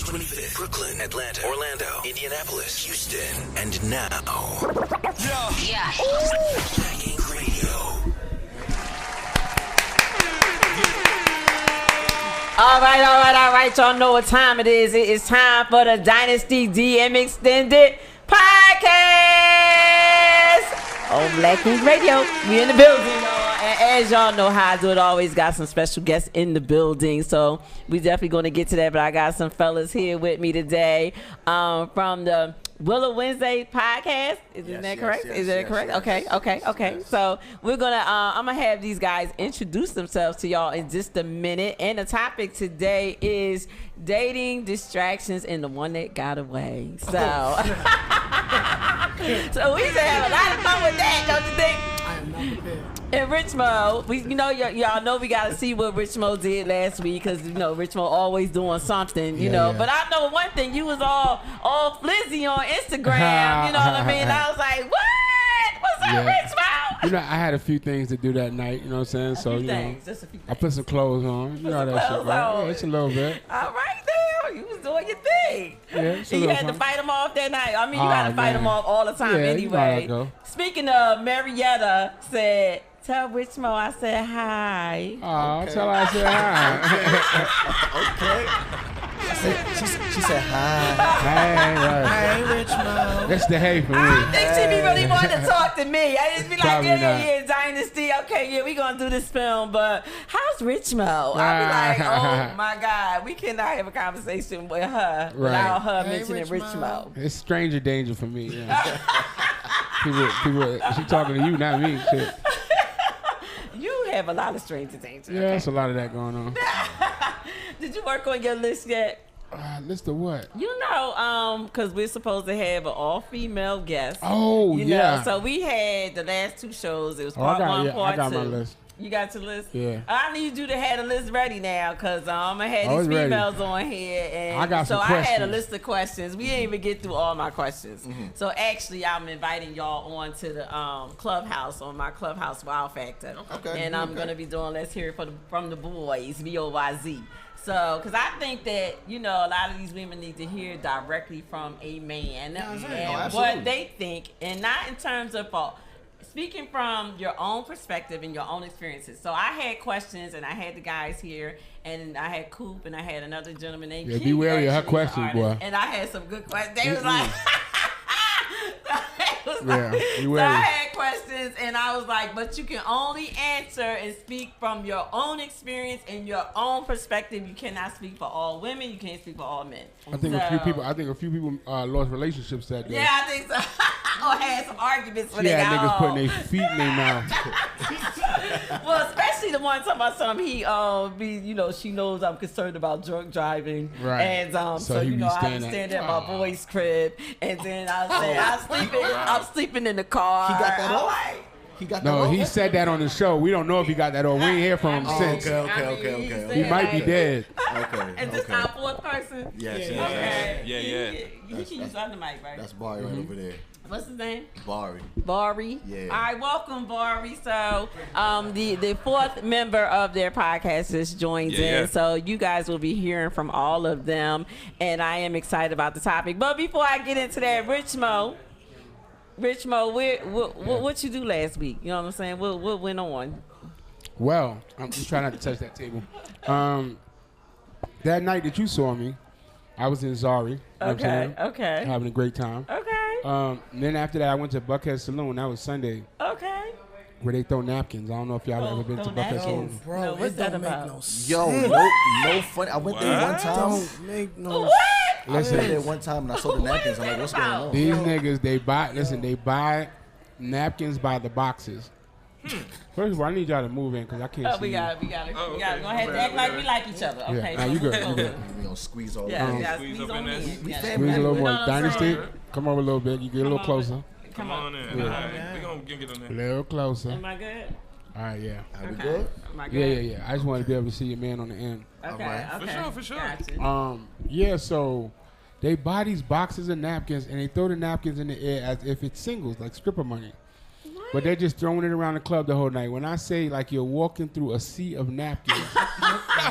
25th, Brooklyn, Atlanta, Orlando, Indianapolis, Houston, and now. Yeah. Hacking Radio. All right. Y'all know what time it is. It is time for the Dynasty DM Extended Podcast on Black Ink Radio. We in the building, y'all. And as y'all know how I do it, always got some special guests in the building. So we definitely going to get to that. But I got some fellas here with me today from the Willow Wednesday podcast. Isn't that correct? Is that correct? Yes. Okay. Yes. So we're gonna I'm gonna have these guys introduce themselves to y'all in just a minute. And the topic today is dating distractions and the one that got away. So so we should have a lot of fun with that, don't you think? I am not prepared. And Rich Mo, y'all know we got to see what Rich Mo did last week because, Rich Mo always doing something, you know. Yeah. But I know one thing, you was all flizzy on Instagram, you know what I mean? I was like, what? What's up, Rich Mo? I had a few things to do that night, you know what I'm saying? So, Just a few things. I put some clothes on. You know how that shit clothes goes. on. Yeah, it's a little bit. All right, there. You was doing your thing. Yeah, it's a You little had to fun. fight them off that night. I mean, you got to fight them off all the time Yeah, you know how anyway. that go. Speaking of, Marietta said, tell Rich Mo I said hi. Oh, tell her I said hi. Okay. She said hi. Hey, Hey, Rich Mo. that's the hey for I me. don't think she be really wanting to talk to me. I just be like, Probably yeah, Dynasty. Okay, yeah, we gonna do this film, but how's Rich Mo? I'll be like, oh my God, we cannot have a conversation with her without her Hey, mentioning Rich Mo. It's stranger danger for me. Yeah. people, she talking to you, not me. Shit. You have a lot of stranger danger. Yeah, Okay. there's a lot of that going on. Did you work on your list yet? List of what? You know, because we're supposed to have an all-female guest. Oh, you yeah. know, so we had the last two shows. It was I part one, got part two. my list. You got your list? Yeah. I need you to have the list ready now because I'm going to have Oh, these it's ready. females on here. And I got some so I had a questions. list of questions. We didn't even get through all my questions. Mm-hmm. So actually, I'm inviting y'all on to the Clubhouse, on my Clubhouse Wow Factor. Okay. And I'm going to be doing Let's Hear It from the Boys, BOYZ. So, because I think that, a lot of these women need to hear directly from a man and what they think, and not in terms of speaking from your own perspective and your own experiences. So I had questions, and I had the guys here, and I had Coop, and I had another gentleman named Yeah, Keith, be wary of her actually, questions, the artist. boy. And I had some good questions. They was like... Yeah, be So wary. I had questions, and I was like, but you can only answer and speak from your own experience and your own perspective. You cannot speak for all women. You can't speak for all men. I think a few people lost relationships that day. Yeah, I think so. Or had some arguments when She they had got niggas home. putting their feet in their mouth. Well, especially the one talking about something she knows I'm concerned about drunk driving. Right. And So he be I was staying standing at- at my boy's crib, and then I was saying I'm sleeping in the car. He got that I'm off? like, He got that No, off? he said that on the show. We don't know if he got that or we ain't hear from him Oh, since. okay. He might be dead. Is this our fourth person? Yes. Okay. Yeah. You can use other mic, right? That's Bari right over there. What's his name? Bari. Yeah. Yeah. All right, welcome, Bari. So, the fourth member of their podcast just joins in. So you guys will be hearing from all of them, and I am excited about the topic. But before I get into that, Rich Mo, what you do last week? You know what I'm saying? What went on? Well, I'm just trying not to touch that table. That night that you saw me, I was in Zari. You know what I'm saying? Okay. Having a great time. Okay. Then after that, I went to Buckhead Saloon. That was Sunday, Okay. where they throw napkins. I don't know if y'all ever been to throw Buckhead napkins. Saloon. Bro, No, what's it that don't make about? no sense. Yo, no funny. I went there one time. Don't make no What? sense. I went there Listen, one time and I saw the What napkins. is I'm like, that what's going about? on? these niggas, they buy napkins by the boxes. First of all, I need y'all to move in because I can't Oh, see we you. got to go ahead and act like we like each other. Okay. Nah, you good. You good. We gonna squeeze all Yeah, over. you gotta Squeeze squeeze up on in in. there. Yeah. Squeeze a little You more. know what I'm Dynasty, saying? come over a little bit. You get a little closer. Come on in. Yeah. All right. We gonna get on A there. little closer. Am I good? All right, yeah. Are we good? Am I good? Yeah. I just wanted to be able to see your man on the end. Okay. Alright. Okay. For sure. Gotcha. Yeah, so they buy these boxes of napkins and they throw the napkins in the air as if it's singles, like stripper money. What? But they're just throwing it around the club the whole night. When I say like you're walking through a sea of napkins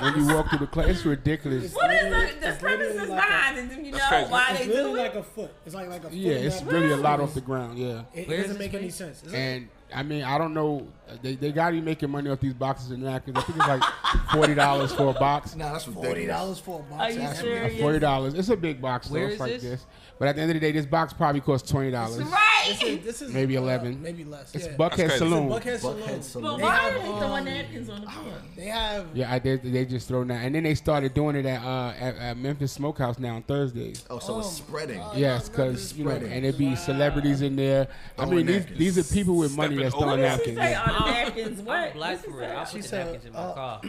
when you walk through the club, it's ridiculous. What is the purpose behind it? Do you know why they do it? It's really like a foot. It's like a foot. Yeah, it's really a lot off the ground. Yeah. It doesn't make any sense. And I mean, I don't know. They got to be making money off these boxes of napkins. I think it's like $40 for a box. Nah, that's ridiculous. $40 for a box. Are you serious? $40. It's a big box. Where is like this? But at the end of the day, this box probably costs $20. Right. This is maybe 11. Maybe less. It's yeah. Buckhead Saloon. Buckhead Saloon. But why are they throwing napkins on the floor? They have. Yeah, they just throw that, and then they started doing it at Memphis Smokehouse now on Thursdays. Oh, so it's spreading. Yes, because and it be celebrities in there. I mean, these are people with money that's throwing napkins. Napkins. What? Black for real. I put the napkins in my car.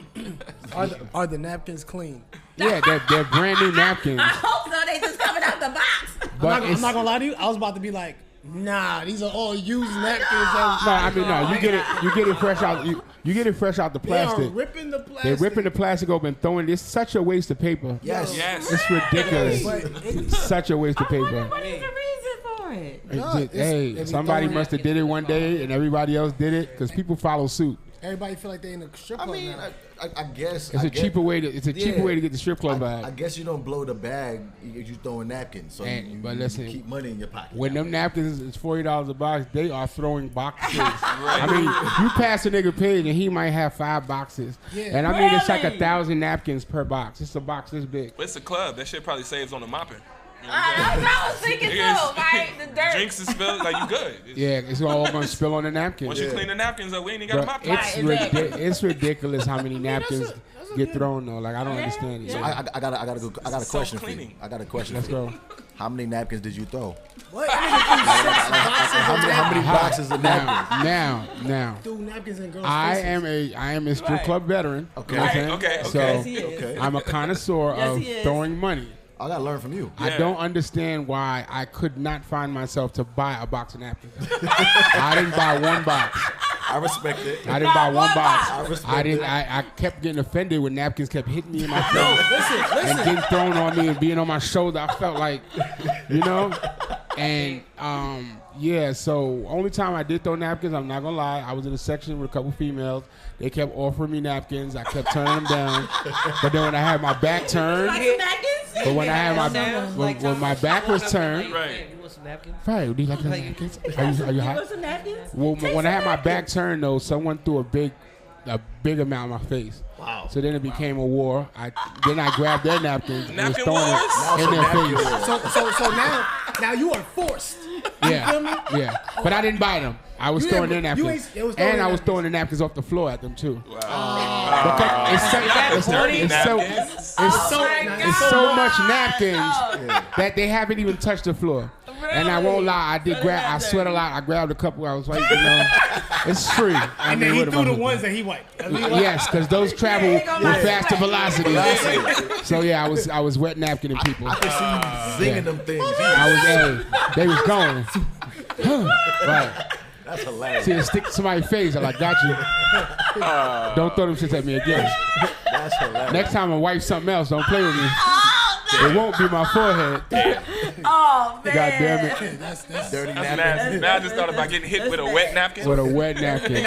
Are the napkins clean? Yeah, they're brand new napkins. I hope so. They just coming out the box. But I'm not gonna lie to you. I was about to be like, nah, these are all used napkins. You get it fresh out. You get it fresh out the plastic. They are ripping the plastic. They're ripping the plastic open, throwing. It's such a waste of paper. Yes. It's ridiculous. It's such a waste of paper. What is the reason for it? Hey, somebody must have did it one day, and everybody else did it because people follow suit. Everybody feel like they in a strip club now. I guess it's a cheaper way to get the strip club bag. I guess you don't blow the bag. You throwing napkins, so but listen, you keep money in your pocket. When them napkins is $40 a box, they are throwing boxes. I mean, you pass a nigga page and he might have 5 boxes, and I mean it's like 1,000 napkins per box. It's a box this big. But it's a club. That shit probably saves on the mopping. I was thinking too, right? The dirt. Drinks is spilled, like you good. It's all going to spill on the napkins. Once you clean the napkins up, we ain't even got to mop it. It's ridiculous how many napkins get thrown though. Like I don't understand it. So I got a question for you. I got a question. Let's go. How many napkins did you throw? What? How many boxes of napkins? Now. Threw napkins in girls' I faces. am a strip club veteran. Okay. You know Okay. So I'm a connoisseur of throwing money. I gotta learn from you. I don't understand why I could not find myself to buy a box of napkins. I didn't buy one box. I respect it. I didn't buy one box. I respect it. I kept getting offended when napkins kept hitting me in my face and getting thrown on me and being on my shoulder. I felt like, and so only time I did throw napkins, I'm not gonna lie, I was in a section with a couple females. They kept offering me napkins. I kept turning them down. But then when I had my back turned, when my back was turned, Right. You want some napkins? right? Do you like some napkins? Are you hot? Some napkins? Well, when I had my back turned though, someone threw a big amount in my face. Wow. So then it became a war. Then I grabbed their napkins and was Napkin throwing wars? it in their face. So now you are forced. Yeah. But I didn't buy them. I was throwing their napkins. And I was throwing the napkins off the floor at them too. Wow. Because it's so much napkins that they haven't even touched the floor. Really? And I won't lie, I sweat a lot. I grabbed a couple. I was like, it's free. And then he threw the ones that he wiped. Yes, because those travel with faster velocity. So yeah, I was wet napkining people. I can see you zinging them things. They was going. Right. That's hilarious. See, it stick to somebody's face. I'm like, got you. Don't throw them shit at me again. That's hilarious. Next time I wipe something else, don't play with me. It won't be my forehead. Oh, man. God damn it. That's dirty That's napkin. nasty. Now I just thought about getting hit with a wet napkin. With a wet napkin.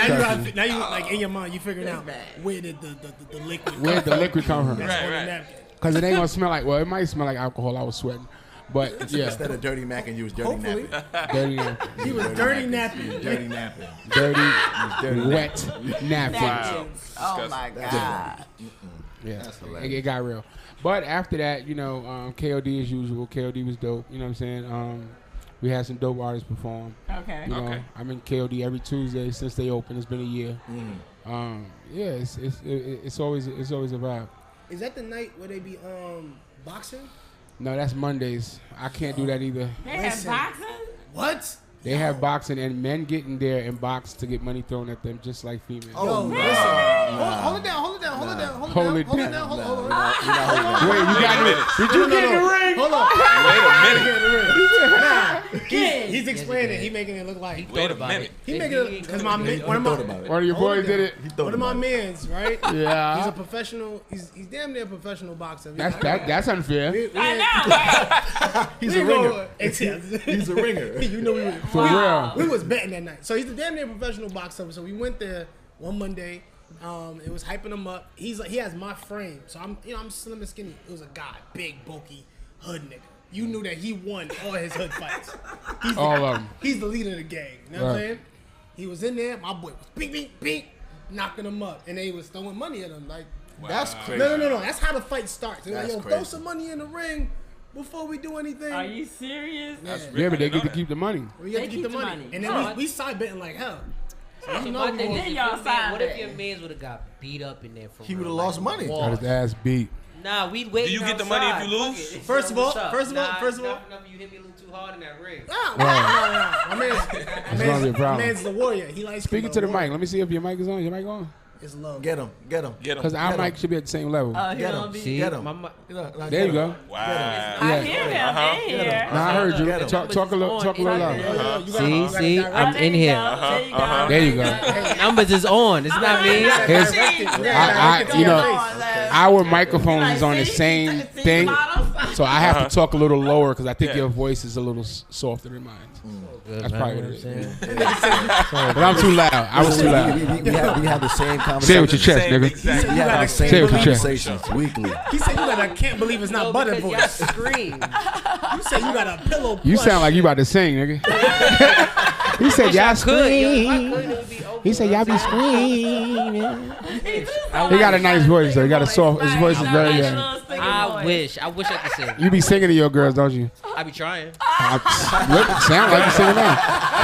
Now you like in your mind, you figuring out where did the liquid Where did the liquid come from? That's on the Right. napkin. Because it ain't going to smell like, well, it might smell like alcohol. I was sweating. But yeah. Instead of dirty napkin, you was dirty Hopefully. napkin. Dirty napkin. He was dirty napping. Dirty napkin. Dirty, wet napkin. Wow. Oh, my God. Yeah, That's hilarious. it got real. But after that, KOD as usual. KOD was dope. You know what I'm saying? We had some dope artists perform. Okay. I'm in KOD every Tuesday since they opened. It's been a year. It's always a vibe. Is that the night where they be boxing? No, that's Mondays. I can't do that either. They have boxing? What? They have boxing and men get in there and box to get money thrown at them just like females. Hold it down. Hold it down. Wait, you got it. Did you get in the ring? hold on. Wait a minute. He's explaining. He's making it look like. Wait a minute. He making it because one One of your boys did it. One of my mans, right? Yeah. He's a professional. He's damn near a professional boxer. That's unfair. He's a ringer. He's a ringer. You know we were For real. We was betting that night. So he's a damn near professional boxer. So we went there one Monday. It was hyping him up. He has my frame. So I'm slim and skinny. It was a guy, big, bulky, hood nigga. You knew that he won all his hood fights. All of them. He's the leader of the gang. You know what I'm saying? He was in there. My boy was beep, beep, beep, knocking him up. And they was throwing money at him. Like, wow. That's crazy. No. That's how the fight starts. They're like, That's yo, crazy. throw some money in the ring before we do anything. Are you serious? Yeah, but they get to keep the money. We get to keep the money. And then we side betting like hell. So my thing is, what if your mans would have got beat up in there for He real? would have lost money. Got his ass beat. Nah, we'd wait. Do you get the money if you lose? First of all, Nah, first of all, you hit me a little too hard in that ring. No. That's gonna be a My problem. man's the warrior. He likes Speaking to the mic. Let me see if your mic is on. Your mic on? It's love. Get him. Because our mic should be at the same level. Get him. See, Get him. There you go. Wow. I hear him in here. Now I heard you. Get 'em. Talk a little loud. See, I'm in here. There you go. Numbers is on. It's not me. Our microphones is on the same thing, so I have to talk a little lower because I think your voice is a little softer than mine. That's probably what it is. But I'm too loud. I was too loud. We have the same conversation. Say it with your chest, nigga. Exactly. We have the Say same it with your chest. conversations weekly. He said you got a can't believe it's not butter Y'all voice. scream. You said you got a pillow. You plush. sound like you about to sing, nigga. He said y'all scream. He said y'all be screaming. He got a nice voice though. He got a soft. His voice is very. I wish I could sing. You be singing to your girls, don't you? I be trying. Sound like you singing now.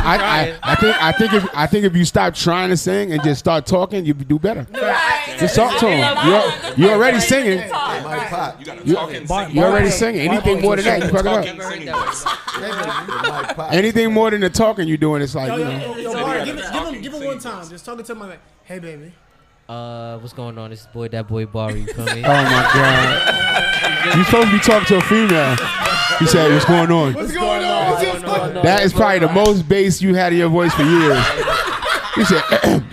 I think if you stop trying to sing and just start talking, you do better. Just talk to him. You're already singing. You gotta talk and sing. You're already singing. Anything more than that, you fucking up. Anything more than the talking you doing, it's like you know. Yo, Barry, give him one time. Just talking to him like, hey, baby. What's going on? This is that boy Barry. You feel me? Oh my God! You supposed to be talking to a female. He said, "What's going on?" What's going on? That is probably the most bass you had in your voice for years. He said,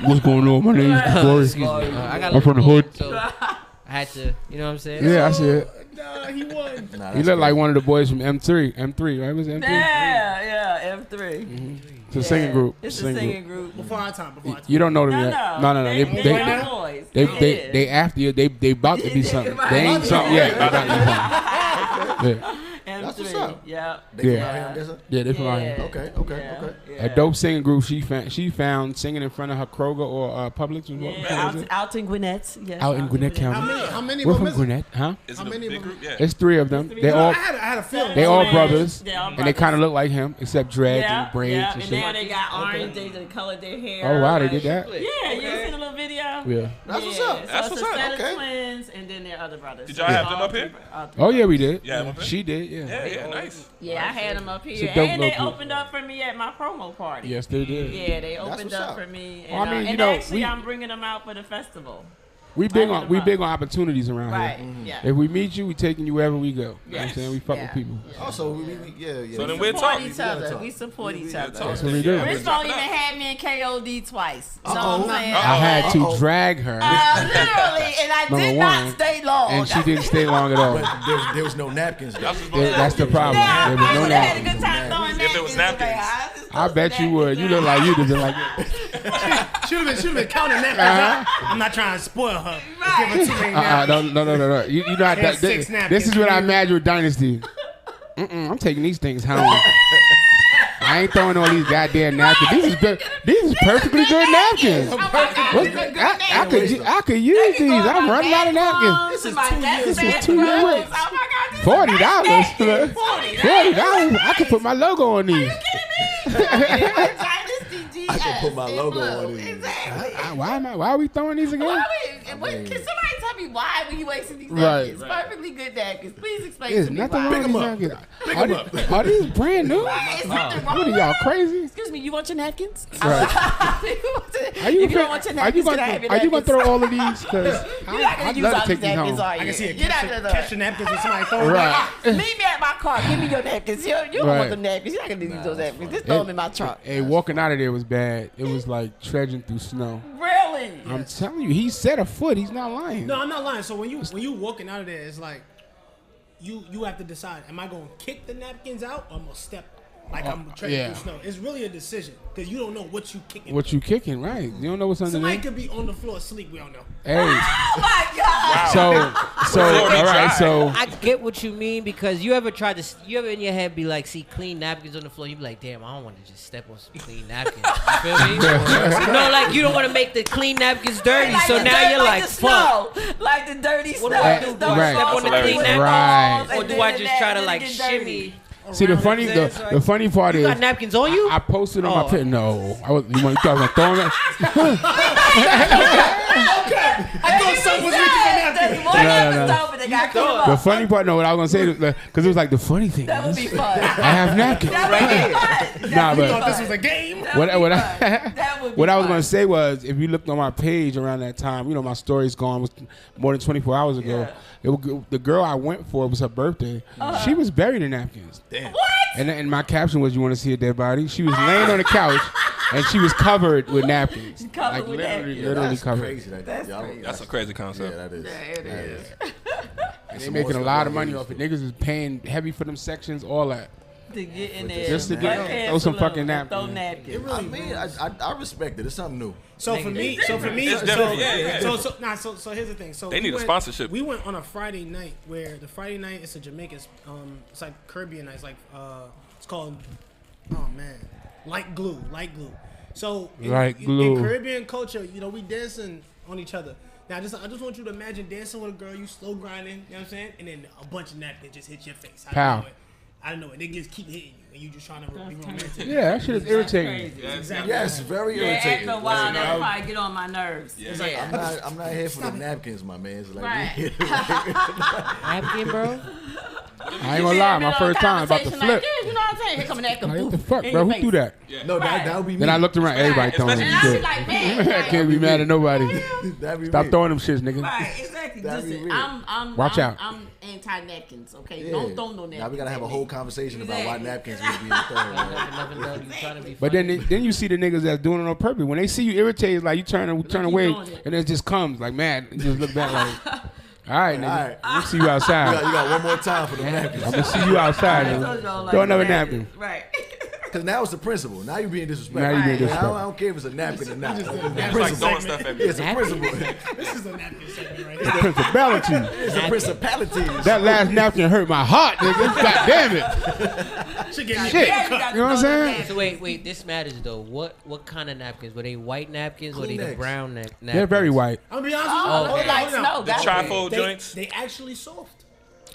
"What's going on? My name is Barry. Excuse me. I'm from the hood." So I had to, you know what I'm saying? Yeah, I see it. Nah, he won. He looked like one of the boys from M3. M3, right? Was it M3? Yeah, M3. Mm-hmm. It's a singing group. It's a singing group. Before our time. You don't know them yet. No. They after you. They about to be something. They ain't something yet. They about to be something. Yeah. That's what's up. Yeah. They from out here, I'm guessing? Yeah, they from out here. Okay. A dope singing group she found singing in front of her Kroger or Publix. Out in Gwinnett. Yeah. Out in Gwinnett County. How many We're of from them is Gwinnett, huh? Is it a big group? Yeah. It's 3 of them. They I all had a feeling. they all brothers, They all and they kind of look like him, except dreads and braids and and shit. now they got orange. They colored their hair. Oh wow, they did that. Yeah, you ever seen a little video? Yeah. That's what's up. That's what's it's a up. set of Okay. twins, and then their other brothers. Did y'all have them up here? Oh yeah, we did. Yeah, She did. Yeah. Yeah, nice. Yeah, I had them up It's here, a dope and they little group. opened up for me at my promo party. Yes, they did. Yeah, they opened what's up up. for me, Well, and, I mean, you and know, actually, we- I'm bringing them out for the festival. We big on opportunities around Right? here. Yeah. If we meet you, we taking you wherever we go. You know what I'm Yes. saying? We fuck Yeah. with people. Also, yeah. So then We we'll support talk. each other. We support each other. That's what we do. Rich don't even had me in KOD twice. You know what I'm saying? I had to drag her, Literally, and I Number did one, not stay long. and she didn't stay long at all. But there was no napkins there. That's the problem. Yeah, There was I no would have had a napkins. good time throwing If it was napkins. I bet you would. You look like you'd have been like, Should have been counting that. I'm not trying to spoil her. Right. Give her too many napkins. no. You know how Here's this 6 napkins is what for I you. imagine with Dynasty. I'm taking these things home. I ain't throwing all these goddamn napkins. These is perfectly good napkins. I could use these. I'm running out of napkins. This is 2 years. $40. $40. I could put my logo on these. I can put my logo on these. Exactly. Why are we throwing these again? Can somebody tell me why were you wasting these Right. napkins? Perfectly good napkins. Please explain There's to me nothing why. wrong with these napkins. Are these brand new? Right, is something wrong What are y'all crazy? Excuse me, you want your napkins? Right. If you don't want your napkins, can I have your Are you gonna napkins? throw all of these? Because You're not gonna I'd use love all to these take these napkins, home. are you? I can see a You're not gonna catch the napkins with somebody throwing Right. Leave me at my car. Give me your napkins. You don't Right. want the napkins. You're not gonna use those napkins. Just throw them in my trunk. Hey, walking out of there was bad. It was like trudging through snow. Really? I'm telling you, he said a foot. He's not lying. No, I'm not lying. So when you walking out of there, it's like you have to decide: am I gonna kick the napkins out or I'm gonna step like I'm treading through snow? It's really a decision because you don't know what you kicking. What you kicking, right? You don't know what's Somebody underneath. could be on the floor asleep. We don't know. Hey, Oh my God! so all right, so I get what you mean because you ever in your head be like, see clean napkins on the floor, you be like, damn, I don't want to just step on some clean napkins. You feel me? No, like you don't want to make the clean napkins dirty, Like so the now dirt, you're like, the fuck. snow. Like the dirty snow. What do I do? Just Do I Right. step on the That's clean hilarious. napkins? Right. Or do I just try to like shimmy? see the funny part You is got napkins on you? I posted on my page. No, you thought I was gonna throw them? I thought someone was reaching for napkins. No. The funny part, no, what I was gonna say, because it was like the funny thing. That would be fun. I have napkins. Nah, I but thought this was a game. what I was fun. gonna say was, if you looked on my page around that time, you know, my story's gone was more than 24 hours ago. The girl I went for was her birthday. She was buried in napkins. Damn. What? And my caption was, "You want to see a dead body?" She was laying on the couch, and she was covered with napkins. Covered with napkins. Literally That's covered. crazy. That's a crazy concept. Yeah, that is. Yeah, it is. And they making a lot of money off it. Niggas is paying heavy for them sections, all that. To get in there. Just to get- throw some fucking napkins. Throw napkins. I mean, I respect it. It's something new. So for me, It's different. Yeah. So here's the thing. So They need a went- sponsorship. We went on a Friday night where the Friday night it's a Jamaican. It's like Caribbean night. It's like it's called light glue. So Light in glue. Caribbean culture, you know, we dancing on each other. Now, I just want you to imagine dancing with a girl, you slow grinding, you know what I'm saying, and then a bunch of napkins just hit your face. Pow. I don't know it. They just keep hitting you, and you just trying to be romantic. Yeah, that shit is irritating. Exactly. Yes, very Yeah, irritating. after a while, that'll probably get on my nerves. Yeah. I'm not here for the napkins, my man. It's like, Right. Napkin, bro? I ain't gonna lie, my first time about to flip. Like, yeah, you know what I'm saying? Here come a napkin. Like, what the poof, fuck, in bro? your Who do face. that? no, that would be me. Then I looked around, everybody throwing Especially- them And I be shit. like, man, I can't be mad at nobody. That'd be Stop me. throwing them shits, nigga. Right, exactly. That'd be Listen, weird. Watch out. I'm anti napkins. Okay, Yeah. don't throw no napkins. Now we gotta have a whole conversation about why Exactly. napkins was being thrown. man. Never know you trying to be But then you see the niggas that's doing it on purpose. When they see you irritated, like you turn away, doing it. and it just comes like mad. You just look back like, all right, nigga, All right. we'll see you outside. You got one more time for the napkins. I'm gonna see you outside. Nigga. Throw another napkin. Right. Because now it's the principle. Now you're being disrespectful. Now you being I disrespectful. don't care if it's a napkin or not. It's It's like throwing stuff at me. It's a principle. This is a napkin segment right The here. principality. It's a principality. That last napkin hurt my heart, nigga. God damn it. Should get me Shit. a You cut. know what I'm saying? So wait, this matters though. What kind of napkins? Were they white napkins or were they the Kleenex. brown napkins? They're very white. I'm gonna be honest with you. Oh, Hold on, like hold on. snow. The Got it. trifold They, joints. they actually soft.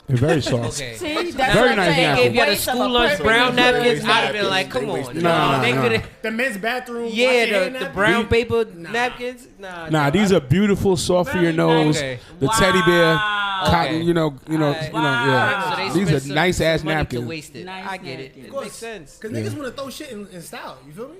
They're very soft. Okay. See, that's Very what I'm nice saying. napkin. If you had a Waste of school lunch perfect brown napkin. napkins, I'd have been napkins. like, come They on. wasted Nah, They nah. could have. The men's bathroom. Yeah, wash your the hand napkin. brown paper Nah. napkins. Nah. Nah, these are beautiful, soft for your Very nose. nice. The teddy bear, Wow. cotton. Okay. You know, Alright. Wow. So they These spent are some- nice ass some money to napkins, waste it. Nice I get it. napkins. It makes sense. Because niggas want to throw shit in style. You feel me?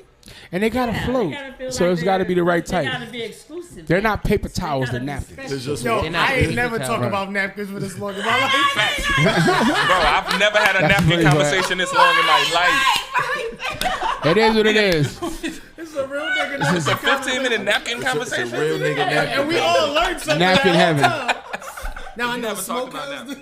and they gotta float. So it's got to be the right They gotta type. be exclusive. They're not paper towels; they're napkins. It's just Yo, They're not I ain't paper never towel. talked Right. about napkins for this long in my life. Bro, I've never had a That's napkin really conversation this long in my life. It is what it is. This is a real nigga. It's a 15-minute napkin it's a conversation. real nigga napkin. And we all learned something. Napkin that heaven. time. Now I know never talked smoke about has-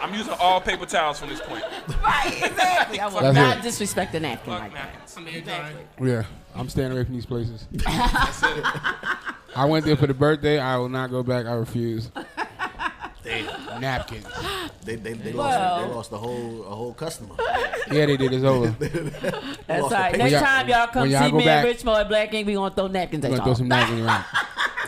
I'm using all paper towels from this point. Right, exactly. I will That's not it. disrespect the napkin Fuck like that. napkins. I'm here trying. Yeah, I'm staying away from these places. That's it. I went there for the birthday. I will not go back. I refuse. Napkins. They Well. lost a whole customer. Yeah, they did. It's over. That's Lost all right. the Next When y'all- time y'all come when see y'all go me back- in Richmond at Black Ink, we gonna throw napkins I'm at gonna throw y'all. some napkins around.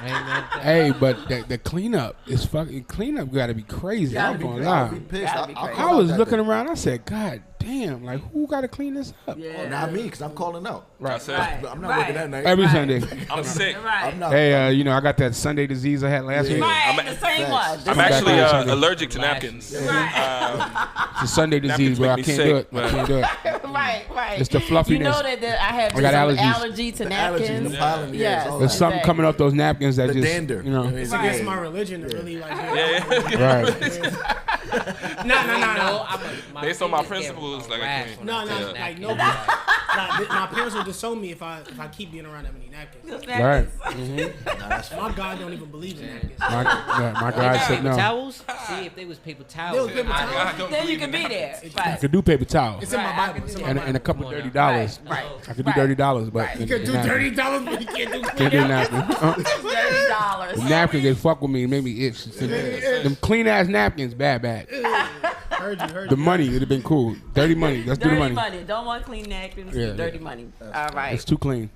I ain't mad at that. Hey, but the cleanup is fucking. Cleanup got to be crazy. I'm gonna I'll be lie. pissed. Gotta be crazy. I was looking around. I said, God damn, like who got to clean this up? Yeah. Not me, because I'm calling out. Right. I'm not working that night. Every Sunday. I'm sick. Right. I'm not. Hey, you know, I got that Sunday disease I had last week. Right, the same one. I'm actually allergic to napkins. Right. It's a Sunday disease, bro. I can't do it. I can't do it. Right. It's the fluffiness. You know that I have I got some allergies. allergy to The napkins. allergies, the pollen, Yes. all There's that. something coming up those napkins that The just, dander. you know. It's against my religion to really like. Right. No. Based on my principles, like I can't. No, like no. My parents will disown me if I keep being around that many napkins. Right. My God don't even believe in napkins. My God said Paper no. towels? See if they was paper towels. Paper towels. Then you can be there. I Right. could do paper towels. It's in my Bible. It's in my And Bible. a couple of $30. Right. I could do $30, but You can do $30, but you can't do can't do napkins. $30. Napkins, they fuck with me and make me itch. Them clean ass napkins, bad. Heard you. The money, it'd have been cool. Dirty money. Let's do the Dirty money. money. Don't want clean napkins. Yeah. Dirty money. All right. It's too clean.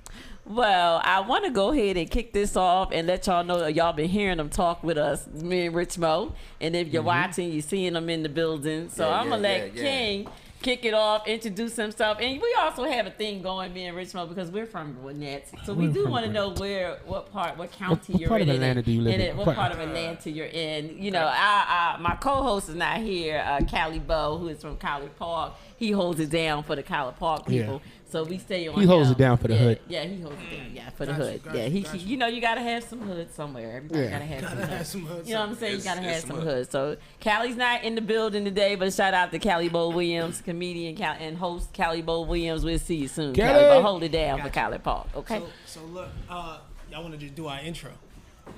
Well, I want to go ahead and kick this off and let y'all know that y'all been hearing them talk with us, me and Rich Mo. And if you're watching, you're seeing them in the building. So I'm going to let King kick it off, introduce himself. And we also have a thing going, me and Rich Mo, because we're from Gwinnett. So we do want to know what county What you're part in. of Atlanta do you live in? What part of Atlanta you're in. You know, my co-host is not here, Callie Bow, who is from College Park. He holds it down for the College Park people. Yeah. So we stay on He holds him. it down for the hood. Yeah, he holds it down. Yeah, for the hood. He you know, you gotta have some hood somewhere. Everybody gotta have some hood. You know what I'm saying? You gotta have some hood. So Callie's not in the building today, but shout out to Callie Bo Williams, comedian and host Callie Bo Williams. We'll see you soon. Callie Bo, hold it down for College Park. Okay. So look, y'all want to just do our intro?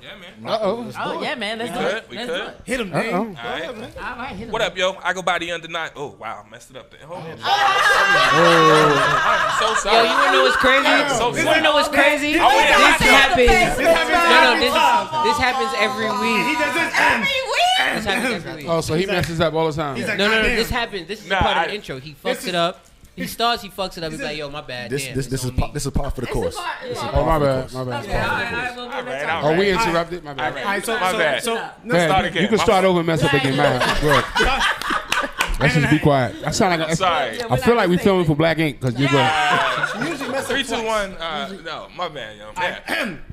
Yeah, man. Oh yeah, man. Let's do it. We Let's could. do it. Hit him, man. All right. All right, hit him. What up, yo? I go by the undeniable. Oh, wow. Messed it up there. Hold on. Oh. I'm so sorry. Yo, you wanna know what's crazy? You wanna know what's crazy? This happens every week. He does this every week. This happens every week. Oh, so he messes up all the time. like, No. goddamn. This happens. This is part of the intro. He fucks it up. He starts. He fucks it up. He's like, "Yo, my bad." This Damn, is it's on me. this is part for the course. Oh, my bad. Okay, all right. Well, we'll let y'all Oh, we know. interrupted? My bad. All right, so My bad. So Go ahead. Start again. You can start over and mess up again. Man. Go ahead. Let's just be quiet. I sound like Sorry. I feel like we filming for Black Ink because you're good. usually mess up 3, 2, twice. 1. No, my bad, yo. Yeah.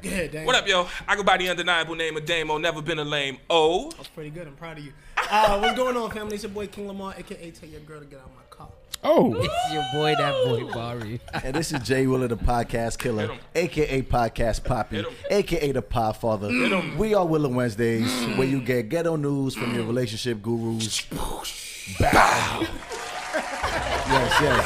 Go ahead, Dan. What up, yo? I go by the undeniable name of Damo. Never been a lame. Oh. That's pretty good. I'm proud of you. What's going on, family? It's your boy King Lamar, aka Tell Your Girl to Get Out My Car. Oh. It's your boy, that boy, Bari. And this is Jay Willer, the podcast killer, aka Podcast Poppy, aka the Podfather. We are Willer Wednesdays, where you get ghetto news from your relationship gurus. Bow. Yes.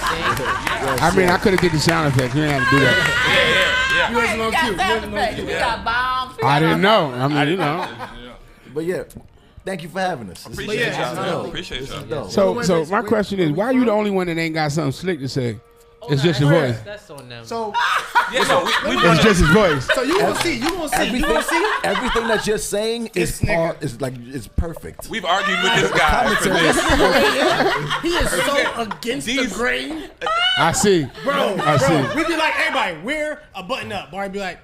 I mean, I could have did the sound effects. You didn't have to do that. You wasn't on cue. We got bombs. I didn't know. I mean, you know. But yeah, thank you for having us. Appreciate y'all. dope. Appreciate y'all. Dope. So my question is, why are you the only one that ain't got something slick to say? It's just your voice. That's on them. So Yeah, no, we It's just his voice. you gonna see. Everything that you're saying is it's perfect. We've argued with this guy for this. He is so against the grain, I see. bro. I see. We be like, everybody, wear a button up. Barry be like,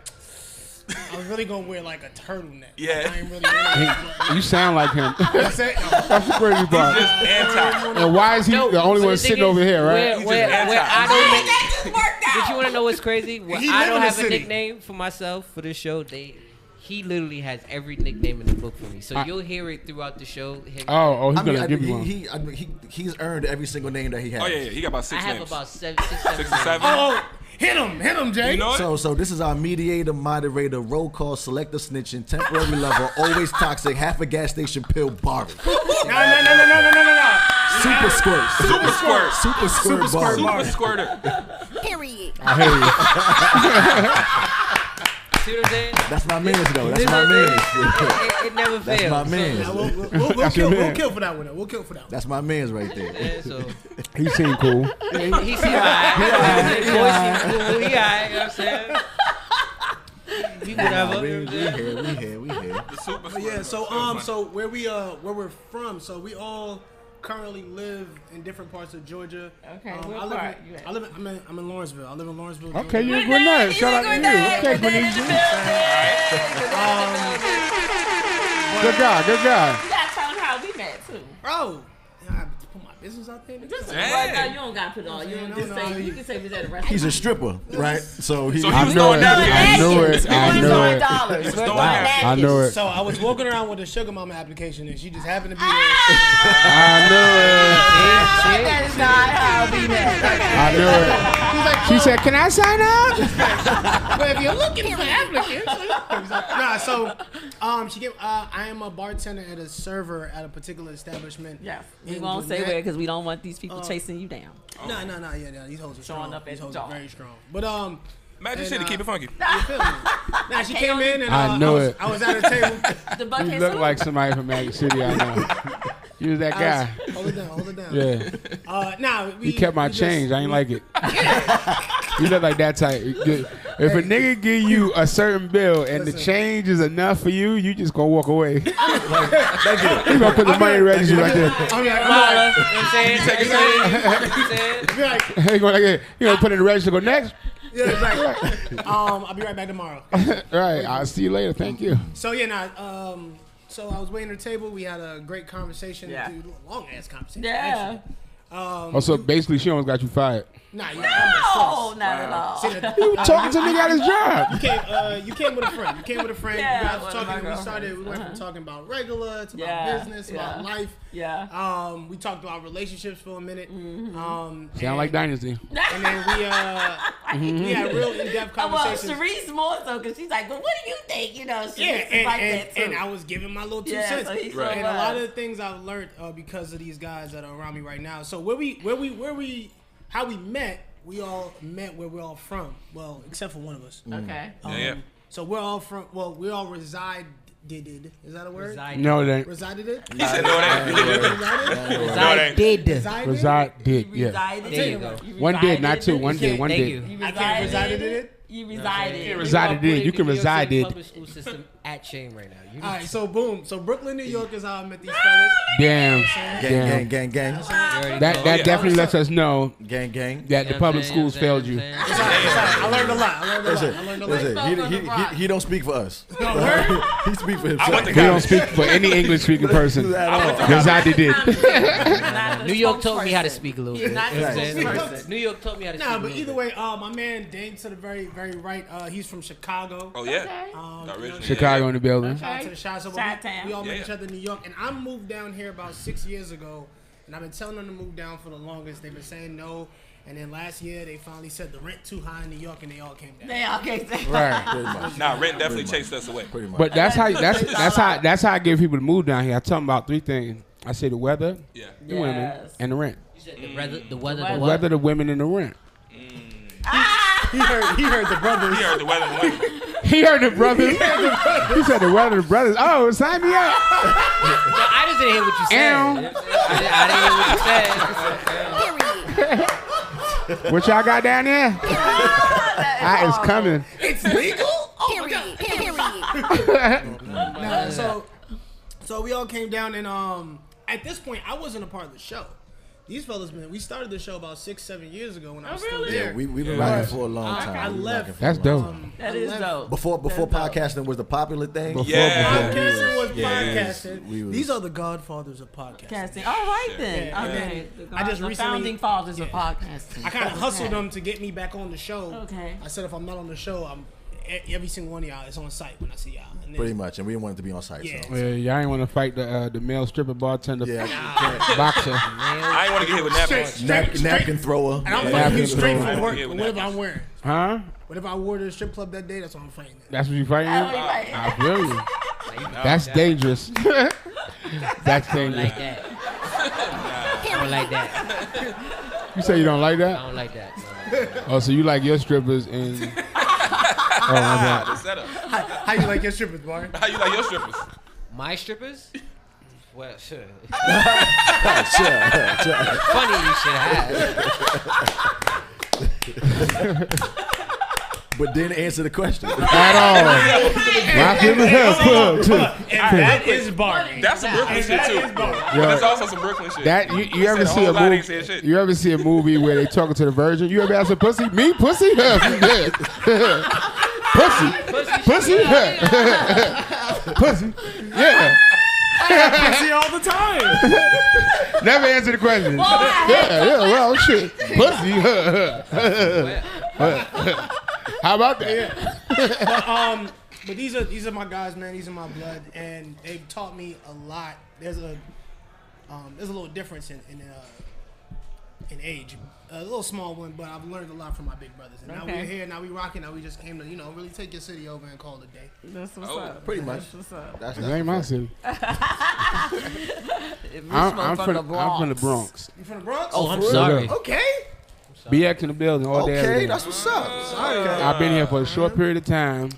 I was really gonna wear like a turtleneck. Yeah. I ain't really wearing You sound like him. That's it. That's the crazy part. Just anti. And why is he the only one sitting over here, right? Where I don't make. Worked out. But you want to know what's crazy? When He I live don't in the have a city. nickname for myself for this show, he literally has every nickname in the book for me. So you'll hear it throughout the show. Him. Oh, he's gonna give you one. He's earned every single name that he has. Oh, yeah. He got about 6 I have names. about 6, 6 or 7. 7. Oh, hit him, Jay. You know it? So this is our mediator, moderator, roll call, selector, snitching, temporary lover, always toxic, half a gas station pill, Bari. No. Super squirt. Super squirt. Super squirt, Bari. Super squirter. Period. I hear you. See what I'm saying? That's my man's though. That's my man's. It never That's fails. my man's. We'll kill for that one. We'll kill for that one. That's my man's right there. Yeah, so He seemed cool. he seemed alright. He alright. You know what I'm saying? We whatever. We here. The super But yeah, so where we're from, so we all currently live in different parts of Georgia. Okay, I'm in Lawrenceville. I live in Lawrenceville. Okay, Georgia. you're good night. Shout out to you. Okay, Benicia. Good guy. You gotta tell them how we met too. Oh, put my business out there. Just right now, you don't got to put it all. You don't just say. You can say we was at a restaurant. He's a stripper, right? So he. I knew it. I knew it. So I was walking around with a sugar mama application, and she just happened to be there. I knew it. That is not how we met. I knew it. She said, "Can I sign up?" Well, if you're looking for applicants, so she gave. I am a bartender at a server at a particular establishment. Yes, we won't say where because we don't want these people chasing you down. No, yeah, these hoes are showing up at the job. Very strong. But Magic City, keep it funky. You feel me? Now she came in and I knew it. I was at a table. You look like somebody from Magic City. I know. You was that guy. Hold it down. Yeah. Now you kept my change. I ain't like it. You look like that type. If a nigga give you a certain bill and the change is enough for you, you just gonna walk away. You gonna put the money in the register right there. You gonna put it in the register. Go next. Yeah, right. I'll be right back tomorrow. Right. I'll see you later. Thank you. So yeah, so I was waiting at the table. We had a great conversation. Yeah. Dude, long ass conversation. Yeah. So basically, she almost got you fired. Nah, no, not at all. You talking to a nigga at his job. You came with a friend. You Yeah, guys were talking. We went from talking about regular to about business, about life. Yeah. We talked about relationships for a minute. Sound like Dynasty. And then we had real in-depth conversations. Well, Sharice more so because she's like, "Well, what do you think?" You know, and I was giving my little 2 cents. So and a lot of the things I've learned because of these guys that are around me right now. So how we met, we all met where we're all from. Well, except for one of us. Okay. So we're all from. Well, we all resided. Is that a word? No, it ain't. Resided it? He said no, it ain't. Resided. Yeah. There you go. One did, not two. One did. Thank you. I can't resided it. You resided. You resided in. You can reside in. Public school system at shame right now. All right, so boom. So Brooklyn, New York is how I met these fellas. Damn. Gang. That definitely lets us know Gang. that the public schools failed you. I learned a lot. He don't speak for us. He speaks for He himself. don't speak for any English speaking person. Resided did. New York taught me how to speak a little bit. Nice. New York taught me how to speak. Nah, but either way, my man Dane to the very, very right. He's from Chicago. Oh yeah. Chicago in the building. Shout out to the Chi. So we all met each other in New York, and I moved down here about 6 years ago, and I've been telling them to move down for the longest. They've been saying no, and then last year they finally said the rent too high in New York, and they all came down. They all came down. Right. Nah, rent definitely chased us away. Pretty much. But that's how I get people to move down here. I tell them about three things. I say the weather, the women, and the rent. You said the weather, the weather, the women, and the rent. He heard the brothers. He heard the weather and women. He heard the brothers. He said the weather, the brothers. Oh, sign me up. I just didn't hear what you said. I didn't hear what you said. What y'all got down there? It's coming. It's legal? Nah, so we all came down, and at this point, I wasn't a part of the show. These fellas, man, we started the show about 6-7 years ago when I was still there. Yeah, we've been rocking for a long time. I left. That's dope. That is dope. Before podcasting was the popular thing. Podcasting was podcasting. These are the godfathers of podcasting. All right then. Yeah. Okay. I just the recently founding fathers of podcasting. I kind of hustled them to get me back on the show. Okay. I said if I'm not on the show, every single one of y'all is on site when I see y'all. And then, Pretty much, and we didn't want it to be on site. Yeah. So. Yeah, y'all ain't want to fight the male stripper bartender boxer. I ain't want to get hit with napkins. Napkin thrower. And I'm fighting straight from work. What if I'm wearing? Huh? What if I wore to the strip club that day? That's what I'm fighting. That's what you fighting? I feel you. That's dangerous. That's dangerous. I don't like that. You say you don't like that? I don't like that. Oh, so you like your strippers and... Oh, my bad. The setup. How you like your strippers, Barry? How you like your strippers? My strippers? Well, sure. Sure. Funny you should have. But didn't answer the question. At all. That is Barry. That's some Brooklyn shit too. But that's also some Brooklyn shit. That you ever see a movie? You ever see a movie where they talking to the virgin? You ever ask a pussy? Me, pussy? Pussy. Pussy. Yeah. Pussy all the time. Never answer the question. Well, shit. Pussy. How about that? But these are my guys, man. These are my blood, and they've taught me a lot. There's a little difference in age, a little small one, but I've learned a lot from my big brothers. And now we're here, now we rocking, now we just came to really take your city over and call it a day. That's what's up. Pretty much. That's what's up. That's ain't my city. I'm from the Bronx. You from the Bronx? Oh, I'm sorry. Okay. BX in the building all day. Okay, that's what's up. Sorry. I've been here for a short period of time,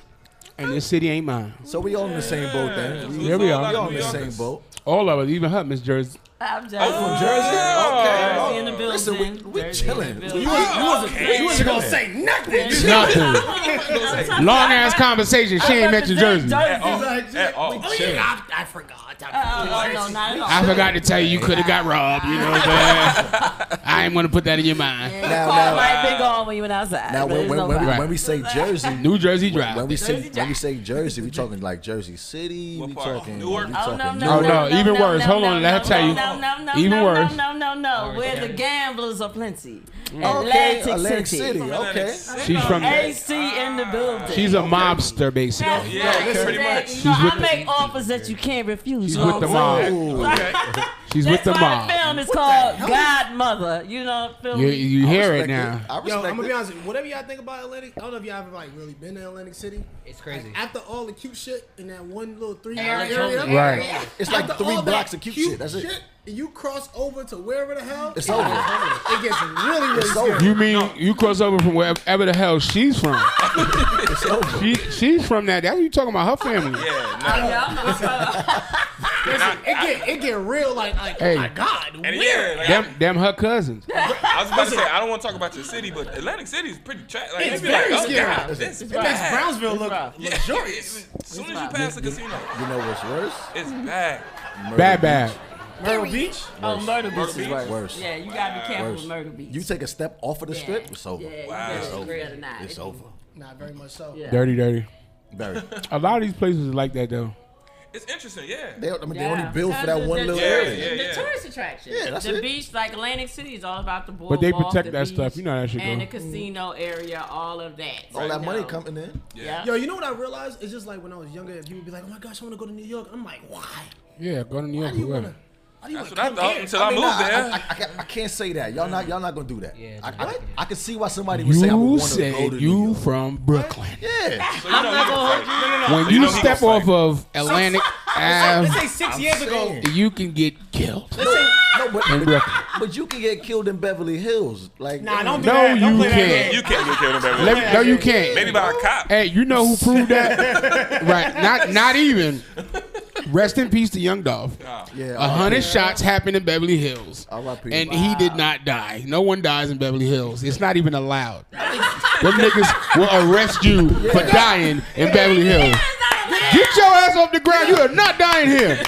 and this city ain't mine. So we all in the same boat then. Here we are. We all in the same boat. All of us, even her, Miss Jersey. I'm Jersey. From Jersey? Okay. Jersey in the building. Listen, we Jersey chilling. in the building. You wasn't gonna say nothing. Nothing. Long ass conversation. She ain't mentioned Jersey. At all. Oh yeah, I forgot. No, not at all. I forgot to tell you could have got robbed. You know what I'm saying? I ain't want to put that in your mind. The car might be gone when you went outside. Now, when we say Jersey, New Jersey Drive. when we say Jersey, we talking like Jersey City. What We part? talking Newark? we Oh, talking no, Newark. even worse. Hold on, let her tell you. Even worse. No. Where the gamblers are plenty. Okay, Atlantic City. Okay. She's from. AC in the building. She's a mobster, basically. Yeah, pretty much. You know, I make offers that you can't refuse. She's you know with the what I'm saying? mob. She's with That's the why mob. the film is called Godmother. You know, film. You hear it now. I Yo, respect I'm gonna be it. honest. Whatever y'all think about Atlantic, I don't know if y'all ever really been to Atlantic City. It's crazy. Like, after all the cute shit in that one little 3 Area. area, Right. It's like after 3 all blocks that of cute shit. That's it. And you cross over to wherever the hell, It's over. It gets really It's scary. over. You mean you cross over from wherever the hell she's from? It's over. She's from that. That's what you talking about. Her family. It get real like Hey. oh my God, And weird. yeah, like, Them her cousins. I was about to say, I don't want to talk about your city, but Atlantic City is pretty trash. Like, It's they be like, very oh, scary. God, this is It makes bad. Brownsville look rough. luxurious. As soon as you pass the casino, You know what's worse? it's bad. Bad. Myrtle Beach. Oh, Murder Beach is worse. Worse. Yeah, you gotta be careful Worse. with Murder Beach. You take a step off of the strip, it's over. Yeah, Wow. you It's better, over. you better not. It's over. Not very much so. Yeah. Dirty. Very. A lot of these places are like that though. It's interesting, yeah. They only build for that one little area. Yeah. The tourist attraction. Yeah, that's the it. beach, like Atlantic City, is all about the boardwalk. But they protect the that beach, stuff. You know how that shit and go. the casino area, all of that. All that You money know. coming in. Yeah. Yo, you know what I realized? It's just like when I was younger, people would be like, "Oh my gosh, I want to go to New York." I'm like, "Why? Yeah, go to New Why York. do you Where? want to? Why do you That's want what to I come thought here?" until I moved there. I can't say that. Y'all not gonna do that. Yeah, I can see why somebody would say I would You want to go said to New you York. from Brooklyn. Yeah. So you know he gonna fight. When So you know he step gonna off fight. of Atlantic Let's Ave, say 6 years ago. saying. you can get killed. Let's say, In Brooklyn. But you can get killed in Beverly Hills. Like nah, don't do No, that. Don't you play that can't. game. You can't get killed in Beverly. No, you can't. Maybe by a cop. Hey, you know who proved that? Right. Not even. Rest in peace to Young Dolph. Yeah. 100 shots happened in Beverly Hills. R.I.P. And he did not die. No one dies in Beverly Hills. It's not even allowed. Them niggas will arrest you for dying in Beverly Hills. Get your ass off the ground. You are not dying here.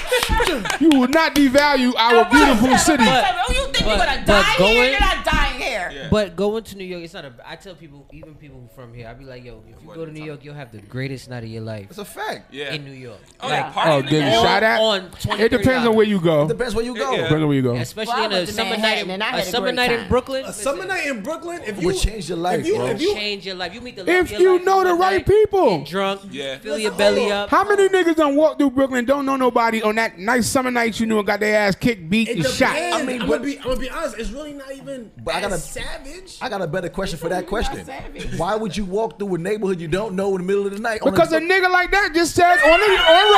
You will not devalue our beautiful city. Oh, you think you're gonna but die here? going- You're not dying here. Yeah. But going to New York, it's not a. I tell people, even people from here, I be like, yo, if you go to New York, you'll have the greatest night of your life It's a fact. Yeah. in New York. Oh, Yeah. yeah. Party Oh, in the getting game. shot at? On 20, It depends on where you go. Depends where you go. Yeah. Depends on where you go. Especially Well, I in a went to summer Manhattan night. and I A had a summer great night in time. Brooklyn. A summer night in Brooklyn, if you Would change your life, if you, bro. if you Change your life. You meet the love If of your you life know one the right night, people. get drunk, Yeah. fill your belly up. How many niggas done walk through Brooklyn and don't know nobody on that nice summer night you knew and got their ass kicked, beat, it and depends. shot? I mean, I'm but- gonna be honest. It's really not even But I gotta- savage. I got a better question for that question. savage. Why would you walk through a neighborhood you don't know in the middle of the night? on Because a a nigga like that just said on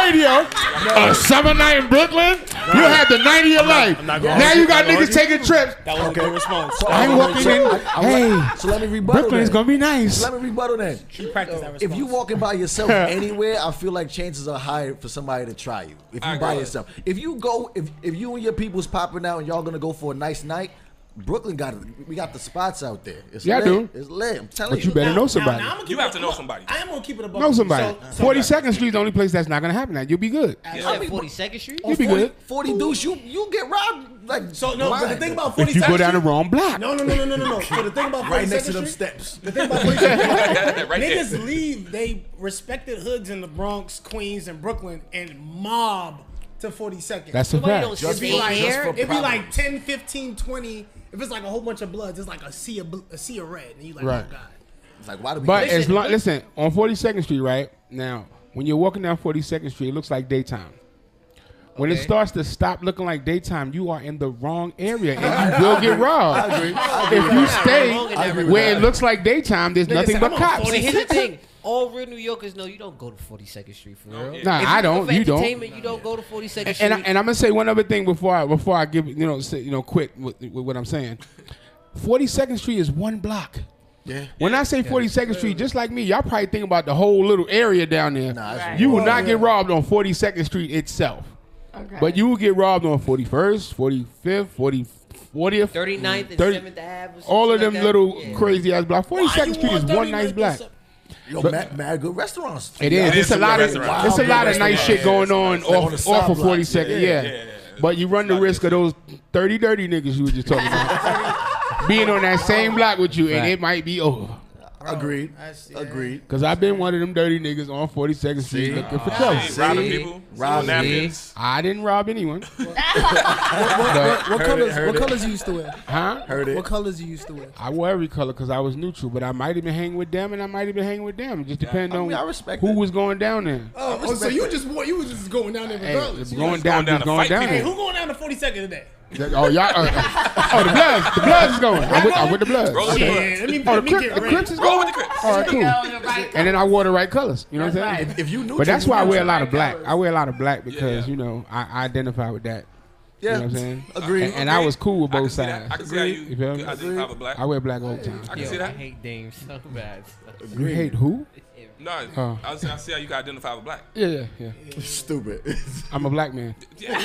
radio, a summer night in Brooklyn, you had the night of your life. not gonna Now argue. you got Not gonna niggas taking trips. That was a good response. I ain't walking in. Hey, So let me rebuttal. Brooklyn's then. gonna be nice. Let me rebuttal then. She practiced that response. If you walking by yourself anywhere, I feel like chances are higher for somebody to try you. If you I by agree. yourself, if you go, if you and your people's popping out and y'all gonna go for a nice night, Brooklyn we got the spots out there. It's Yeah, I lit. do. It's lit. I'm telling But you better know somebody. Now, I'ma keep You it have a to know buck. somebody. I am gonna keep it above. Know somebody. So 42nd Street's the only place that's not gonna happen at. You'll be good. You said 42nd Street? You be good. 40 deuce, you get robbed like So no, but the blind. thing about 42nd If you go down the Street- wrong block. No. So the thing about 42nd right next to them Street, steps. the thing about 42nd Street, Right there. niggas leave they respected hoods in the Bronx, Queens, and Brooklyn and mob to 42nd. That's a fact. It'd be like 10, 15, 20. If it's like a whole bunch of bloods, it's like a sea of red, and you like, oh god. It's like, why do we? But listen, on 42nd Street, right now, when you're walking down 42nd Street, it looks like daytime. When it starts to stop looking like daytime, you are in the wrong area and you will get robbed. I agree. If you stay where it looks like daytime, there's nothing but cops. Here's the thing. All real New Yorkers know you don't go to 42nd Street for real. Nah, I don't. You don't. You don't go to 42nd Street. And I'm gonna say one other thing before I give quit with what I'm saying. 42nd Street is one block. Yeah. When I say 42nd Street, just like me, y'all probably think about the whole little area down there. You will not get robbed on 42nd Street itself. Okay. But you will get robbed on 41st, 45th, 40th, 39th, and 7th Ave. All of them little crazy ass blocks. 42nd Street is one nice block. Yo, mad good restaurants. It is. It's a lot of nice shit going on off of 42nd. Yeah. But you run the risk of those 30 dirty niggas you were just talking about being on that same block with you, and it might be over. Agreed. Because I've been one of them dirty niggas on 42nd Street looking for trouble. Robbing people. Robbing napkins. I didn't rob anyone. What colors you used to wear? Huh? What colors you used to wear? I wore every color because I was neutral, but I might have been hanging with them and I might have been hanging with them. It just depends on who was going down there. Oh, so you was just going down there regardless. Going down there. Hey, who going down to 42nd today? Oh, y'all. The Bloods is going. I'm with the Bloods. Okay. The Crips is going. Roll with the Crips. All right, cool. And then I wore the right colors. You know what I'm saying? If you knew, but that's why I wear a lot of black. I wear a lot of black because I identify with that. Yeah, you know what I'm saying? Agreed. And I was cool with both sides. I can see how you feel me? identify with black. I wear black all the time. I can see that. I hate Dame so bad. You hate who? No, I see how you can identify with black. Yeah. Stupid. I'm a black man. Yeah.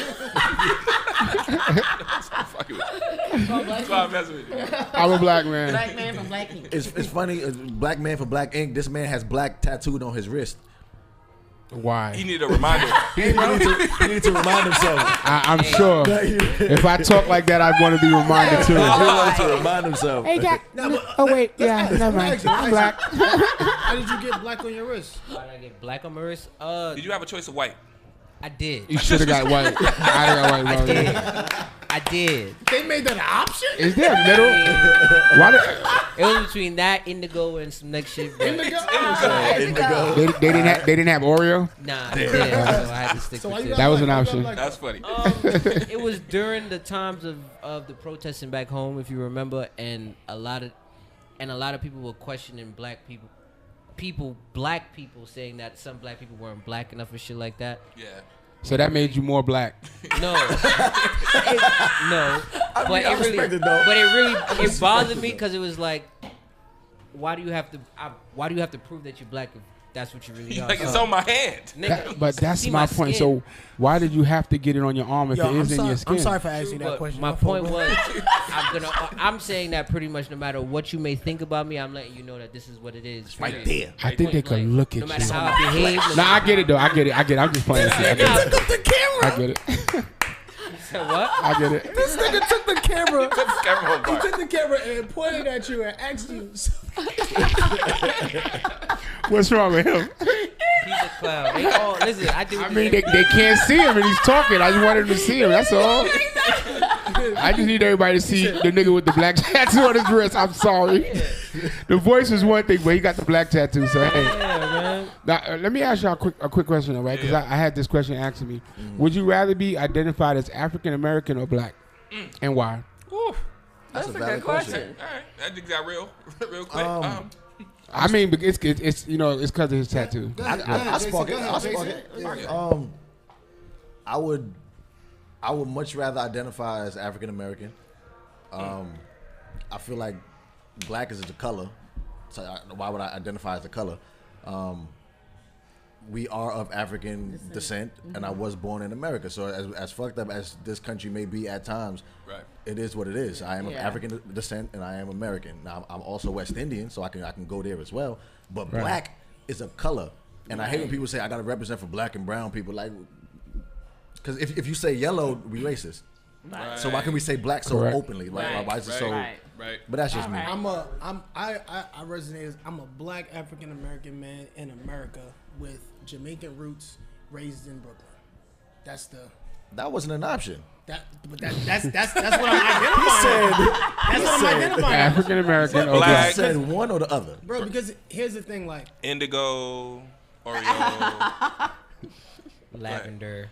I'm a black man. Black man from Black Ink. It's funny. Black man for Black Ink. This man has black tattooed on his wrist. Why? He need a reminder. he need to remind himself. I'm sure if I talk like that, I'd want to be reminded too. He wanted to remind himself. Hey, never mind. I'm black. How did you get black on your wrist? How did I get black on my wrist? Did you have a choice of white? I did. You should have got white. I did. They made that an option? Is there a middle? It was between that, indigo, and some next shit. Indigo? They didn't have Oreo? Nah, they did. So I had to stick with it. That was an option. That's funny. It was during the times of the protesting back home, if you remember, and a lot of people were questioning black people saying that some black people weren't black enough and shit like that. Yeah. So that made you more black. No. But it bothered me because it was like, why do you have to prove that you're black if that's what you really are? Like it's on my hand. But that's my point. So why did you have to get it on your arm if it is in your skin? I'm sorry for asking that question. My point was, I'm saying that pretty much no matter what you may think about me, I'm letting you know that this is what it is. Right there. I think they could look at no matter you. how I behave. Nah, I get it though. I get it. I'm just playing. I Took up the camera. I get it. So what? I get it. This nigga took the camera. He took the camera and pointed at you and asked you. What's wrong with him? He's a clown. Listen, I mean, they can't see him and he's talking. I just wanted them to see him. That's all. I just need everybody to see the nigga with the black tattoo on his wrist. I'm sorry. The voice is one thing, but he got the black tattoo. So hey. Yeah, man. Now let me ask y'all a quick question, all right? Because I had this question asked me. Would you rather be identified as African American or black, and why? Ooh, That's a good valid question. all right, that nigga got real quick. I mean, it's it's because of his tattoo. I spark it. I would much rather identify as African American. I feel like black is a color, so why would I identify as a color? We are of African descent, and I was born in America. So as fucked up as this country may be at times, right, it is what it is. I am of African descent, and I am American. Now I'm also West Indian, so I can go there as well. But black is a color, and I hate when people say I got to represent for black and brown people. Like, because if you say yellow, we racist. Right. So why can we say black so openly? Like, why is it so? Right. But that's just me. I resonate as I'm a black African American man in America with Jamaican roots, raised in Brooklyn. That's That wasn't an option. That's what I'm identifying. That's what I'm identifying. African American or Black. black. You said one or the other. Bro, because here's the thing, like Indigo, Oreo, Lavender.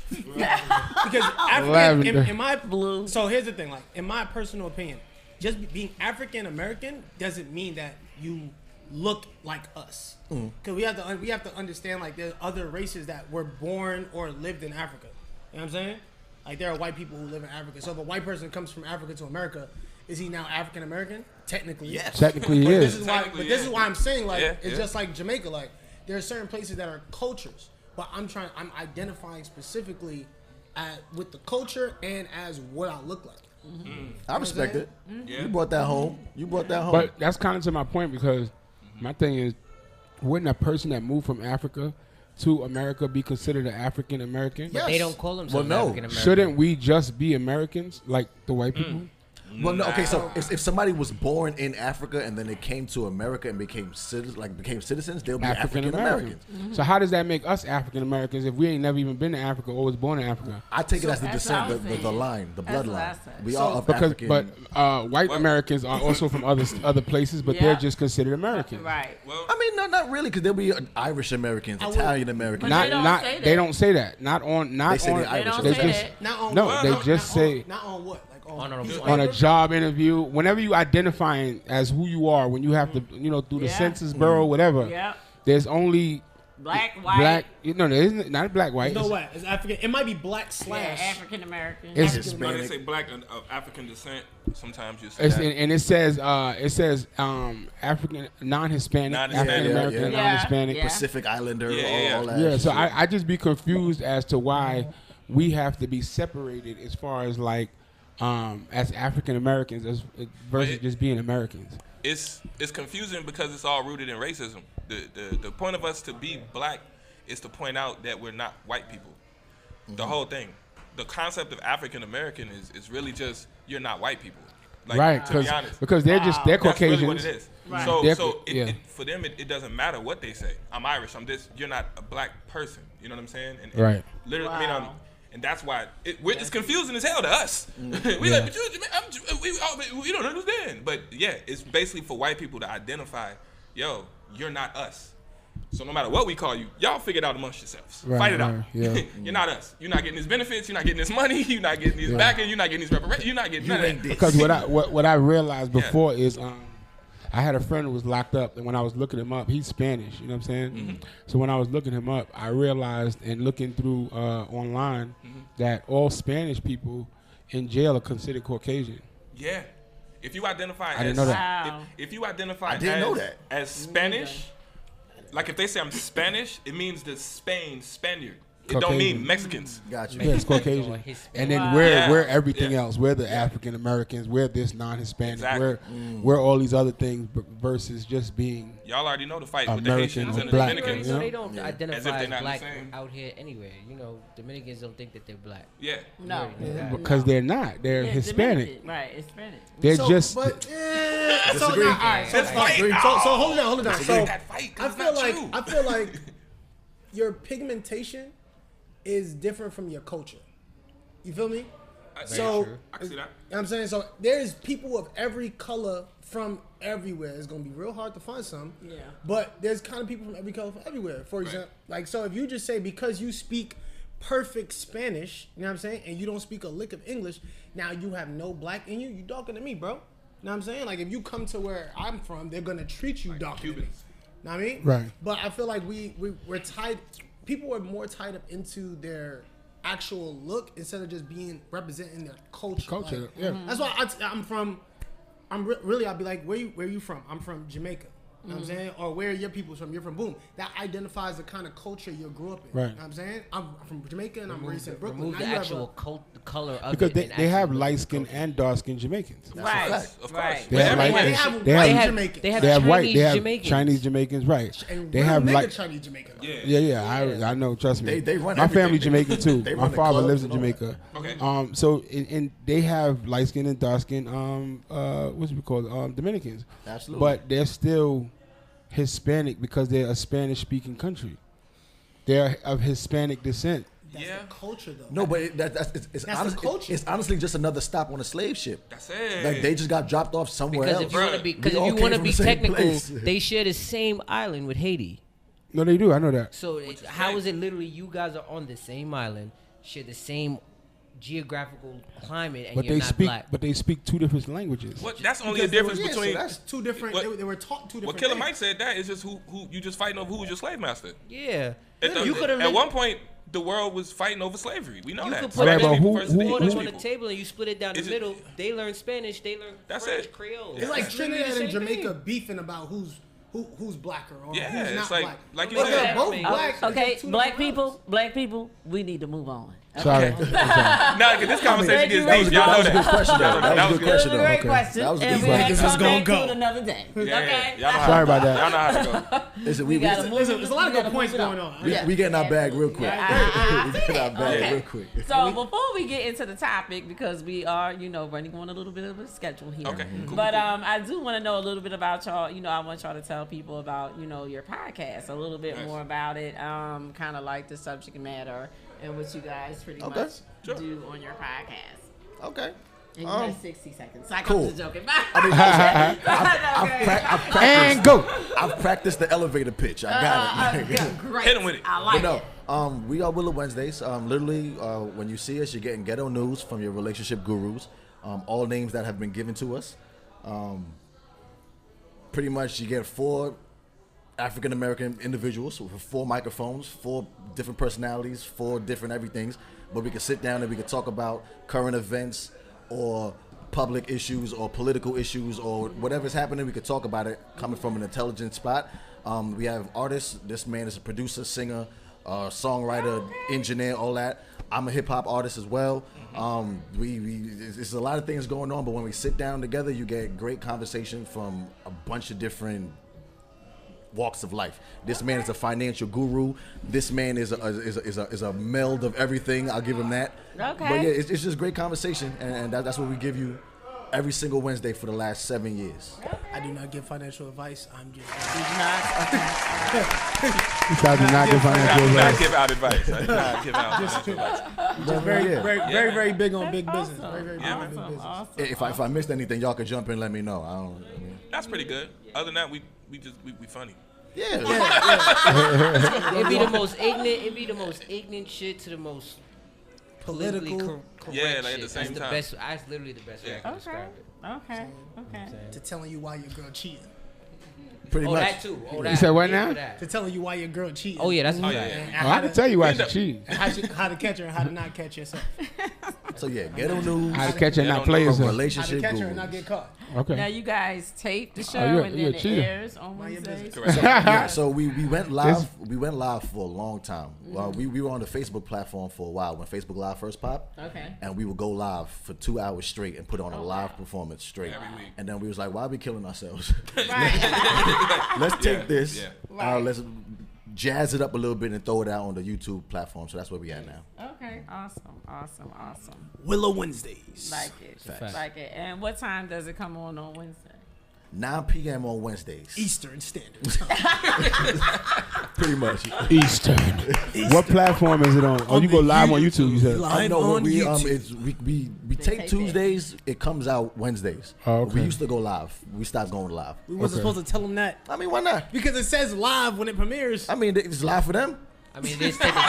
because Lavender. in my blue. So here's the thing, like in my personal opinion, just being African American doesn't mean that you look like us. Because we have to understand like there's other races that were born or lived in Africa. You know what I'm saying? Like there are white people who live in Africa. So if a white person comes from Africa to America, is he now African American? Technically, yes. Technically, he is. This is why I'm saying like it's just like Jamaica. Like there are certain places that are cultures, but I'm identifying specifically with the culture and as what I look like. I respect it. You brought that home. But that's kind of to my point because my thing is, wouldn't a person that moved from Africa to America be considered an African American? But they don't call themselves African American. Shouldn't we just be Americans like the white people? Well, no. Okay, so if somebody was born in Africa and then they came to America and became citizens, they'll be African Americans. So how does that make us African Americans if we ain't never even been to Africa or was born in Africa? I take it as the descent, the line, the bloodline. We are of because, African. But white Americans are also from other places, but they're just considered Americans. Right. Well, I mean, no, not really, because there'll be Irish Americans, Italian Americans. They don't say that. Not on. They say they're Irish. They just Not on no. what? They just say Not on what? Like on a job interview. Whenever you identifying as who you are, when you have to, do the census bureau, whatever. Yeah. There's only black, white. There isn't not black, white. No way. It's African. It might be black / African American. It's no, Hispanic. they say black of African descent. Sometimes you say It's, that. and it says African, non-Hispanic, Non-Hispanic, African American, yeah. non-Hispanic. Yeah. Pacific Islander, Yeah. all that. Yeah, so shit. I just be confused as to why we have to be separated as far as like as African Americans versus just being Americans. It's confusing because it's all rooted in racism. The point of us to be black is to point out that we're not white people. The whole thing. The concept of African American is really just you're not white people. Like, Right, to be honest. because they're they're That's Caucasians. really what it is. Right. So Yeah. for them, it doesn't matter what they say. I'm Irish. I'm this. You're not a black person. You know what I'm saying? And Right. Literally, Wow. and that's why it's confusing as hell to us. We like, but we don't understand. But yeah, it's basically for white people to identify, yo, you're not us. So no matter what we call you, y'all figure it out amongst yourselves. Right, Fight it out. right, yeah. You're not us. You're not getting these benefits. You're not getting this money. You're not getting these backing. You're not getting these reparations. You're not getting none of that. Because what I realized before is I had a friend who was locked up, and when I was looking him up, he's Spanish. You know what I'm saying? Mm-hmm. So when I was looking him up, I realized and looking through online that all Spanish people in jail are considered Caucasian. Yeah. If you identify I didn't know that. Wow. If you identify I didn't know that. as Spanish, like if they say I'm Spanish, it means the Spaniard. It don't Caucasian. mean Mexicans. Got you. Yeah, it's Caucasian. Hispanic. And then Wow. we're everything else. We're the African Americans. We're this non-Hispanic. Exactly. We're all these other things versus just being. Y'all already know the fight with the American Haitians or and the black. Dominicans. You know? They don't As if identify they're as not the black same. out here anywhere. Dominicans don't think that they're black. Yeah. No. Because they're not. They're Yeah, Hispanic. Dominican. Right, Hispanic. They're So, just. but so Disagree. now, all right. So, Let's fight. so hold on. So That fight, 'cause I it's feel not like true. your pigmentation is different from your culture. You feel me? So true. I can see that. you know what I'm saying? So there's people of every color from everywhere. It's gonna be real hard to find some. Yeah. But there's kind of people from every color from everywhere. For example, like so if you just say because you speak perfect Spanish, you know what I'm saying, and you don't speak a lick of English, now you have no black in you, you darker than me, bro. You know what I'm saying? Like if you come to where I'm from, they're gonna treat you darker than me. Cubans. Know what I mean? Right. But I feel like we're tied. People are more tied up into their actual look instead of just being representing their culture. Like, yeah. That's why I'm from. Really, I'll be like, where you from? I'm from Jamaica. You know what I'm saying? Or where are your people from? You're from Boom. That identifies the kind of culture you grew up in. Right. You know what I'm saying? I'm from Jamaica and I'm raised in Brooklyn. Remove Now the you have actual color of Because it. they and have actually light look skin at the and dark skinned Jamaicans. Right. Of course. Right. They have Everywhere. light- They have they white have- Jamaicans. they have They have white. They Chinese have Jamaicans. Chinese Jamaicans, right? and They real have nigga like. Chinese Jamaican. Yeah. Yeah. I know. Trust me. They run My everything. family Jamaican too. They My run the father clubs lives in and all that. Jamaica. Okay. So and they have light skin and dark skin. What's it called? Dominicans. Absolutely. But they're still Hispanic because they're a Spanish speaking country. They're of Hispanic descent. That's the culture, though. No, but it's honestly just another stop on a slave ship. That's it. Like they just got dropped off somewhere else. Because if you want to be technical, they share the same island with Haiti. No, they do. I know that. So how is it literally you guys are on the same island, share the same geographical climate, and but you're they not speak, black? But they speak two different languages. What? That's only a difference between. So that's two different. They were taught two different. What Killer things. Mike said that is just who you just fighting over who was your slave master. Yeah. At one point, the world was fighting over slavery. We know you that. Could put on the table and you split it down the middle. They learn Spanish. They learn French, Creole. It's like Trinidad and Jamaica beefing about who's blacker or who's not black. Like you said, both black. Okay, black people, we need to move on. Sorry. Now, this conversation gets deep. Y'all know that. That was a good question. That was a great question. That was a and good we're question. going to come back to it another day. Okay? Sorry about that. Y'all know how to go. Listen, there's a lot of good points going on. We getting our bag real quick. We getting our bag real quick. So before we get into the topic, because we are, running on a little bit of a schedule here. Okay. But I do want to know a little bit about y'all. I want y'all to tell people about, your podcast, a little bit more about it, kind of like the subject matter and what you guys pretty much do on your podcast. Okay. And you have 60 seconds. I'm cool. just joking. I've practiced the elevator pitch. I got it. Great. Hit him with it. I like it. We are Willow Wednesdays. Literally, when you see us, you're getting ghetto news from your relationship gurus. All names that have been given to us. Pretty much, you get 4 African American individuals with 4 microphones, 4 different personalities, 4 different everythings. But we can sit down and we can talk about current events or public issues or political issues or whatever's happening. We could talk about it coming from an intelligent spot. We have artists. This man is a producer, singer, songwriter, engineer, all that. I'm a hip hop artist as well. There's a lot of things going on, but when we sit down together, you get great conversation from a bunch of different walks of life. This man is a financial guru. This man is a meld of everything. I'll give him that. Okay. But yeah, it's just great conversation, and that's what we give you every single Wednesday for the last 7 years. I do not give financial advice. I'm just. I do not give financial advice. I give out advice. I do not give out financial advice. Just very big on big business. Very big on big business. Awesome. If I missed anything, y'all could jump in and let me know. That's pretty good. Other than that, we funny. Yeah. It'd be the most ignorant. It'd be the most ignorant shit to the most politically correct. Yeah, like at the same that's time. That's literally the best way I can describe it. Okay. To telling you why your girl cheating. Pretty much. That too. You said what now? To telling you why your girl cheating. Oh yeah, that's I can tell you why she cheating. How to catch her and how to not catch yourself. So yeah, ghetto news. How to catch her and not play yourself. How to Relationship catch her gurus. and not get caught. Okay. Now you guys tape the show you're and a then it cheater. airs on Wednesdays. Yeah, so we went live. We went live for a long time. We were on the Facebook platform for a while when Facebook Live first popped. Okay. And we would go live for 2 hours straight and put on a live performance straight. Every week. And then we was like, why are we killing ourselves? Right. Let's take this. Right. Let's jazz it up a little bit and throw it out on the YouTube platform. So that's where we at now. Okay. Awesome. Willow Wednesdays. Like it. And what time does it come on Wednesday? 9 p.m. on Wednesdays. Eastern Standard Time. Pretty much. Eastern. What platform is it on? Oh, you go live on YouTube, you said. Live No, on YouTube. we tape Tuesdays. It comes out Wednesdays. Oh, okay. We used to go live. We stopped going live. We wasn't supposed to tell them that. I mean, why not? Because it says live when it premieres. I mean, it's live for them. I mean, it is technically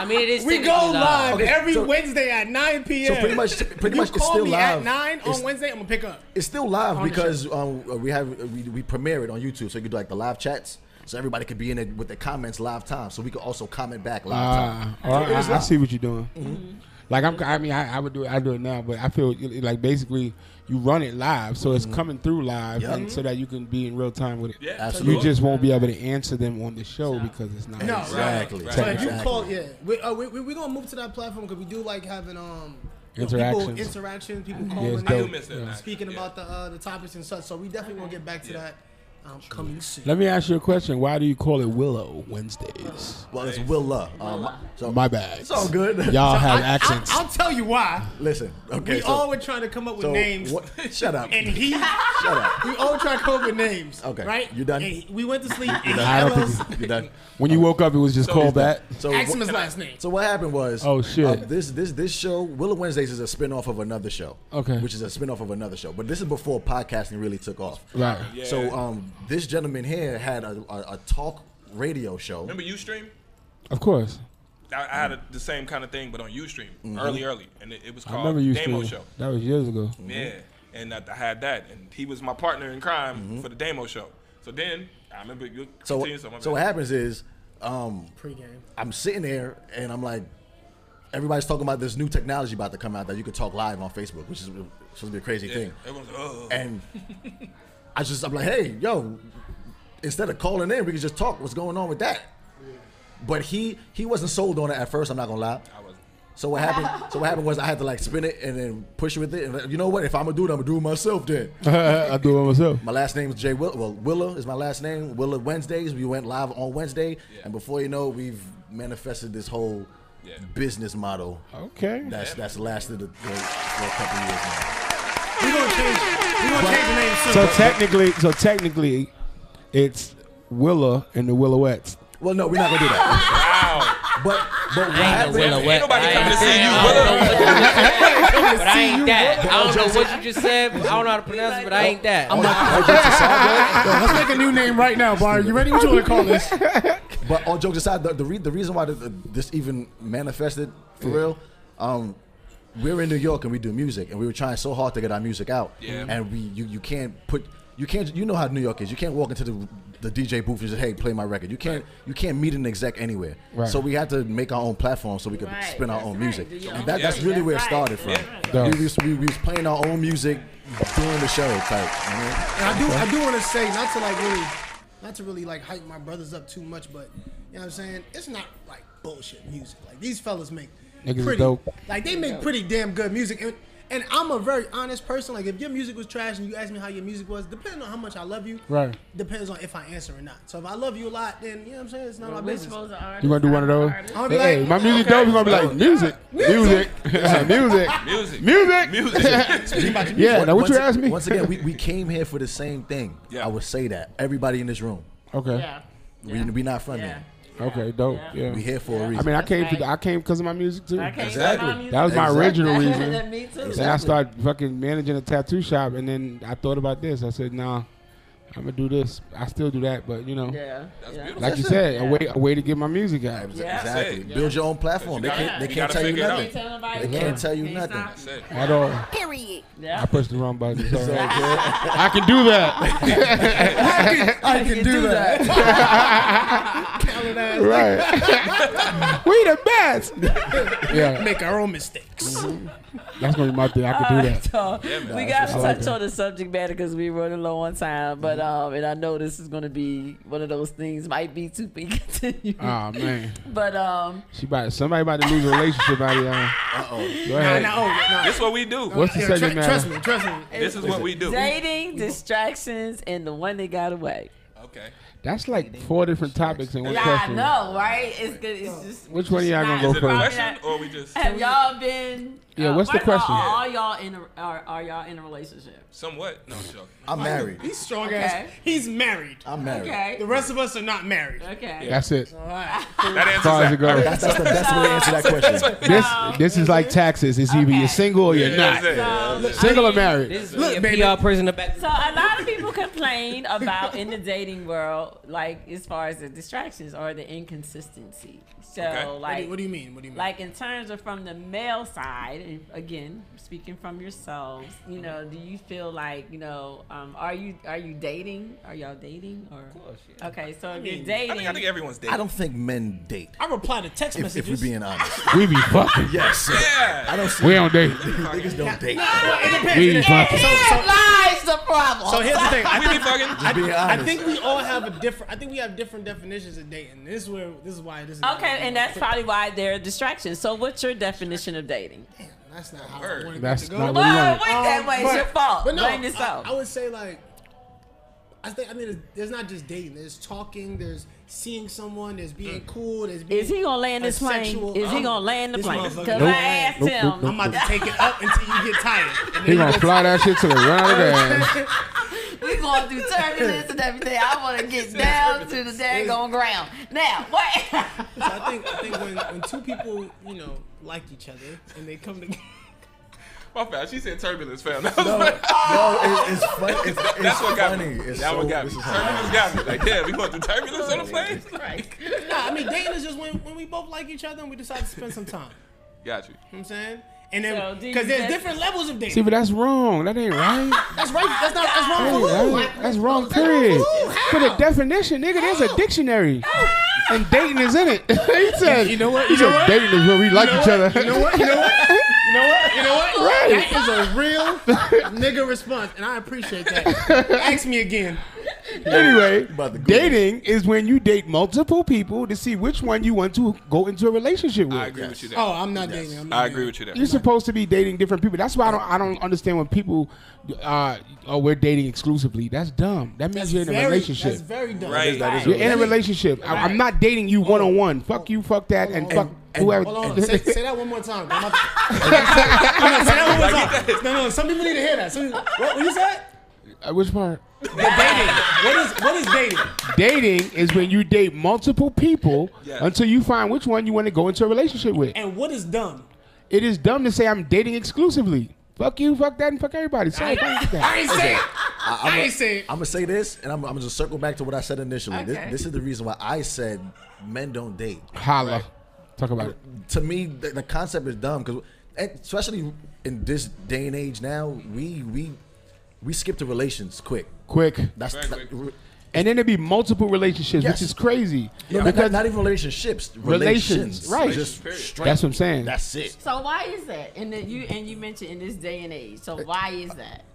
live. We go live Okay, every so- Wednesday at 9 p.m. So pretty much, you it's call still me live. at 9 on Wednesday, I'm gonna pick up. It's still live On the because we premiere it on YouTube, so you can do like the live chats, so everybody could be in it with their comments live time, so we could also comment back live time. I see what you're doing. Mm-hmm. Like I would do it. I do it now, but I feel like basically you run it live, so it's coming through live, and so that you can be in real time with it. Yeah, absolutely. You just won't be able to answer them on the show because it's not. No, Exactly. Right. So if you call, we're gonna move to that platform because we do like having interactions. people calling it's in, dope. I do miss that. speaking about the topics and such. So we definitely want to get back to that. Coming soon. Let me ask you a question. Why do you call it Willow Wednesdays? Well, it's Willa. So My bad. it's all good. Y'all have accents. I'll tell you why. Listen, okay. We all were trying to come up with names. Shut up. And he, Shut up. we all tried to come up with names. Okay. Right? You done? And we went to sleep. And I don't he think You done? When you woke up, it was just called that. So asked him his last name. So what happened was, Oh, shit. this show, Willow Wednesdays, is a spinoff of another show. Okay. Which is a spinoff of another show, but this is before podcasting really took off. Right. Yeah. So this gentleman here had a talk radio show. Remember Ustream? Of course. I had the same kind of thing, but on Ustream, early, and it was I called remember you Demo stream. Show. That was years ago. Yeah, and I had that, and he was my partner in crime for the Demo Show. So then I remember you continue. So what happens is, Pre-game. I'm sitting there and I'm like, everybody's talking about this new technology about to come out that you could talk live on Facebook, which is supposed to be a crazy thing. Everyone's like, oh. And I'm like, hey, yo, instead of calling in, we could just talk. What's going on with that? But he wasn't sold on it at first. I'm not gonna lie. I wasn't. So what happened? So what happened was I had to like spin it and then push with it. And you know what? If I'm gonna do it, I'm gonna do it myself. Then I do it myself. my last name is Jay Will. Well, Willa is my last name. Willa Wednesdays. We went live on Wednesday, and before you know, we've manifested this whole business model. Okay. That's lasted for a couple years now. We're gonna change the name soon. So technically, it's Willa and the Willowettes. Well, no, we're not gonna do that. Wow. But what happened? Ain't nobody coming to see you, But I ain't that. I don't know what you just said. I don't know how to pronounce it, but I ain't that. Let's make a new name right now, Bar. You ready? What you want to call this? But all jokes aside, the reason why this even manifested for real, we're in New York and we do music, and we were trying so hard to get our music out. Yeah. And you know how New York is. You can't walk into the DJ booth and just, hey, play my record. You can't meet an exec anywhere. Right. So we had to make our own platform so we could spin our own music. Do your And own that's thing. really where it That's started right. from. We was playing our own music during the show type. You know? And I do want to say, not to really like hype my brothers up too much, but you know what I'm saying? It's not like bullshit music. Like these fellas make Niggas is pretty, dope. like they make pretty damn good music. And I'm a very honest person. Like if your music was trash and you ask me how your music was, depending on how much I love you, Right. depends on if I answer or not. So if I love you a lot, then you know what I'm saying? It's not my We're business. supposed to artist. You gonna do one of those? I'll be Hey, like, my music dope. You gonna be like music. Yeah. Now what you asked me? Once again, we came here for the same thing. Yeah. I would say that. Everybody in this room. Okay. Yeah. We not from Yeah. there. Okay. Dope. Yeah. We here for a I reason. mean, I That's came because of my music too. I can't Exactly. say my music. That was my original reason. Me too. Then I started fucking managing a tattoo shop, and then I thought about this. I said, nah, I'm gonna do this. I still do that, but you know, Yeah. beautiful. like you said, a way to get my music out. Yeah. Exactly. Yeah. Build your own platform. They You can't. gotta- They you can't gotta tell you figure it out. nothing. Tell nobody They no. can't tell you Can't nothing. stop. That's it. At all. Yeah. I pushed the wrong button. So I can do that. I can do that. Right. We the best. Yeah. Make our own mistakes. That's gonna be my thing. I can do that. So we got to I like touch that. on the subject matter because we're running low on time. But and I know this is going to be one of those things. Might be to be continued. Oh man, But somebody about to lose a relationship out here. Go ahead. This is what we do. What's the subject matter? Trust me. This is what we do. dating, distractions, and the one that got away. Okay. That's like 4 different topics in one Yeah, I question. know, right? It's good. It's just. Which one of y'all gonna go Is it a first? question or we just Have y'all been? Yeah, what's the first of all, question? Are y'all in a are y'all in a relationship? somewhat? No, sure. I'm married. He's strong Okay. ass. He's married. I'm married. Okay. The rest of us are not married. Okay. That's it. That As answers far as it that. goes. That's the best way to answer that question. This is like taxes. It's either you're single or you're That's not. it. Single or married. This is Look, a baby. PR person in the back. So a lot of people complain about in the dating world, like as far as the distractions or the inconsistency. So Okay. like, What do you mean? What do you mean? like in terms of from the male side, and again speaking from yourselves, you know, do you feel like are you dating? Are y'all dating or? Of course, yeah. Okay, so if you're I dating, think everyone's dating. I don't think men date. I reply to text If messages. we're being honest. We be fucking. Yes. Yeah. I don't see We don't date. niggas don't date. We be fucking. lies the problem. So here's the thing. We be fucking. Just being honest. I think we all have a different. I think we have different definitions of dating. This is why this is. Okay, and that's probably why there are distractions. So what's your definition of dating? That's not how Word. I That's want to not go. what you Well, want. wait that way. It's your fault. But no, Blame yourself. I would say like, I think there's not just dating. There's talking. There's seeing someone. There's being cool. There's being Is he gonna land this plane? Is he gonna land the plane? Because Nope. I asked him. I'm about to take it up until you get tired. And He gonna fly that shit to the ground of gas. We going through turbulence and everything. I want to get down to the daggone ground. Now, what? So I think when two people, like each other and they come together. My bad. She said turbulence, fam. No, it's funny. That's what got me. It's That one got me. Turbulence got me. Like, damn, we going through turbulence on the plane? Right. Nah, I mean, dating is just when we both like each other and we decide to spend some time. Got you. You know what I'm saying? And then, So, do you because there's just- different levels of dating. See, but that's wrong. That ain't right. That's right. That's wrong for who? That's wrong, period. For the definition, nigga, there's a dictionary. And dating is in it. He said, You know what? He said dating is where we like each other. You know what? Right. That is a real nigga response, and I appreciate that. Ask me again. Anyway, About to Google. dating is when you date multiple people to see which one you want to go into a relationship with. I agree with you there. Oh, I'm not dating. I'm not I dating. agree with you there. You're supposed to be dating different people. That's why I don't understand when people, we're dating exclusively. That's dumb. That means you're in a relationship. That's very dumb. Right. You're in a relationship. I'm not dating you one-on-one. Fuck you, fuck that, and fuck whoever. Hold on. Say that one more time. Say that one more time. No. Some people need to hear that. What you said? Which part? The dating. What is dating? Dating is when you date multiple people Yes. until you find which one you want to go into a relationship with. And what is dumb? It is dumb to say I'm dating exclusively. Fuck you, fuck that, and fuck everybody. Sorry, I get that. I ain't say it. I ain't say it. I'm gonna say this, and I'm gonna just circle back to what I said initially. Okay. This is the reason why I said men don't date. Holla. Talk about it. To me, the concept is dumb because, especially in this day and age now, we skip to relations quick. That's And then there'd be multiple relationships, Yes. which is crazy. no, not even relationships. Relations, right. Just Period. straight. That's what I'm saying. That's it. So why is that? And you mentioned in this day and age. So why is that?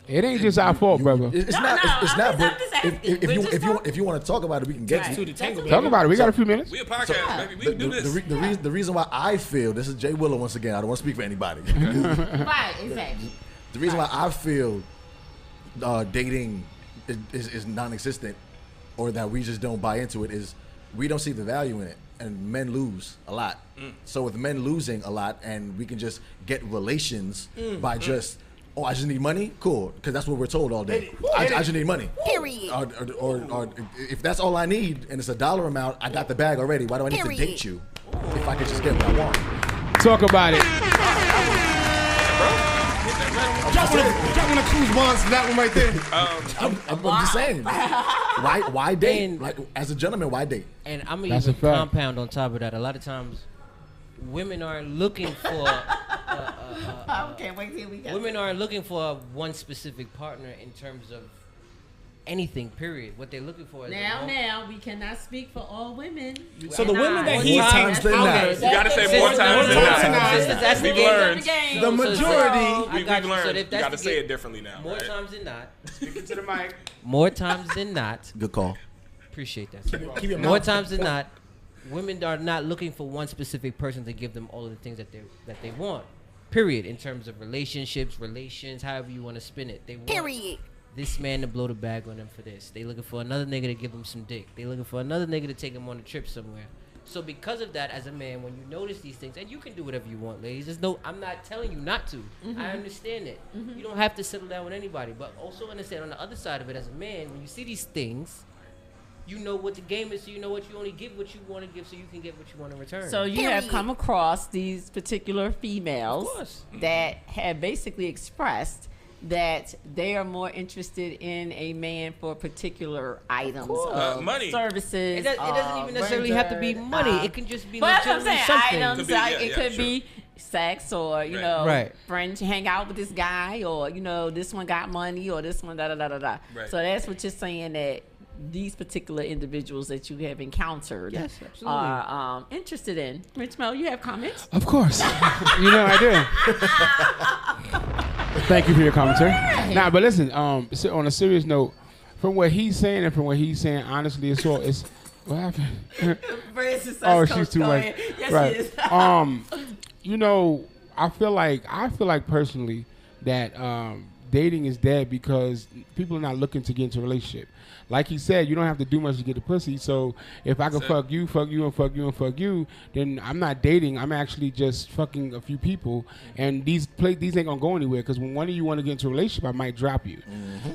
It ain't just our fault, brother. It's No, not. no, It's I'm not. just But asking. if We're you just if you want to talk about it, we can get Right. to the it. tango, Talk about it. We got a few minutes. We a podcast, baby. We can do this. The reason why I feel this is Jay Willow once again. I don't want to speak for anybody. Right, exactly. The reason why I feel dating is non-existent, or that we just don't buy into it, is we don't see the value in it, and men lose a lot. So with men losing a lot, and we can just get relations by just, I just need money, cool, because that's what we're told all day. I just need money. Period. Or if that's all I need, and it's a dollar amount, I got the bag already. Why do I need to date you if I can just get what I want? Talk about it. Drop one of Cruz bonds for that one right there. I'm just saying. Why date? And- Like, as a gentleman, why date? And I'm gonna That's even a fact. compound on top of that. A lot of times, women aren't looking for I can't wait till we get. women aren't looking for one specific partner in terms of anything. Period. What they're looking for is Now we cannot speak for all women. So the women that he's More times taking, than not. okay, You gotta say more times than not. That's the We've game. learned. the majority. We've got you. So learned. if You that's gotta the say game- it differently now. More right? times than not. Speaking to the mic. More times than not. Good call. Appreciate that. sir. Keep your More mouth- times than not, women are not looking for one specific person to give them all of the things that they want. Period. In terms of relationships, relations, however you want to spin it. They want this man to blow the bag on them for this. They looking for another nigga to give them some dick. They looking for another nigga to take them on a trip somewhere. So because of that, as a man, when you notice these things, and you can do whatever you want, ladies. There's no, I'm not telling you not to. I understand it. You don't have to settle down with anybody, but also understand on the other side of it, as a man, when you see these things, you know what the game is, so you know what you only give what you want to give, so you can get what you want in return. So you have come across these particular females Of course. that have basically expressed that they are more interested in a man for particular items, of money. services. It doesn't even necessarily have to be money. It can just be But that's what I'm legitimately saying. something. Items, Could be, like, yeah, it yeah, could sure. be sex, or you Right. know, Right. friends hang out with this guy, or you know, this one got money, or this one da da da da da. Right. So that's what you're saying, that these particular individuals that you have encountered Yes, absolutely. are interested in. Rich Mo, you have comments? Of course. You know I do. Thank you for your commentary. Nah, but listen, so on a serious note, from what he's saying and from what he's saying, honestly, it's what happened? Oh, she's too late. Yes, Right. she is. You know, I feel like personally that dating is dead because people are not looking to get into a relationship. Like he said, you don't have to do much to get the pussy. So if I can fuck you, and fuck you, then I'm not dating. I'm actually just fucking a few people, and these ain't gonna go anywhere. Because when one of you want to get into a relationship, I might drop you.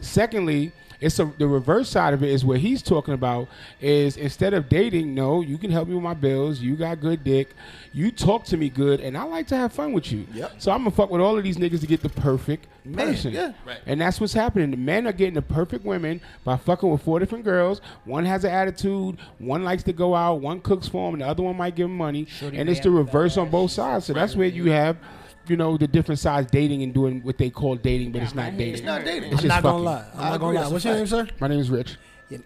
Secondly, the reverse side of it is what he's talking about is instead of dating, no, you can help me with my bills. You got good dick. You talk to me good, and I like to have fun with you. Yep. So I'm gonna fuck with all of these niggas to get the perfect person. Yeah. Right. And that's what's happening. The men are getting the perfect women by fucking with 4 different girls. One has an attitude. One likes to go out. One cooks for him, and the other one might give him money. And it's the reverse on both sides. So that's where you have, the different sides dating and doing what they call dating, but it's not dating. It's not dating. It's I'm just not gonna fucking. lie. I'm not gonna lie. What's your name, sir? My name is Rich. This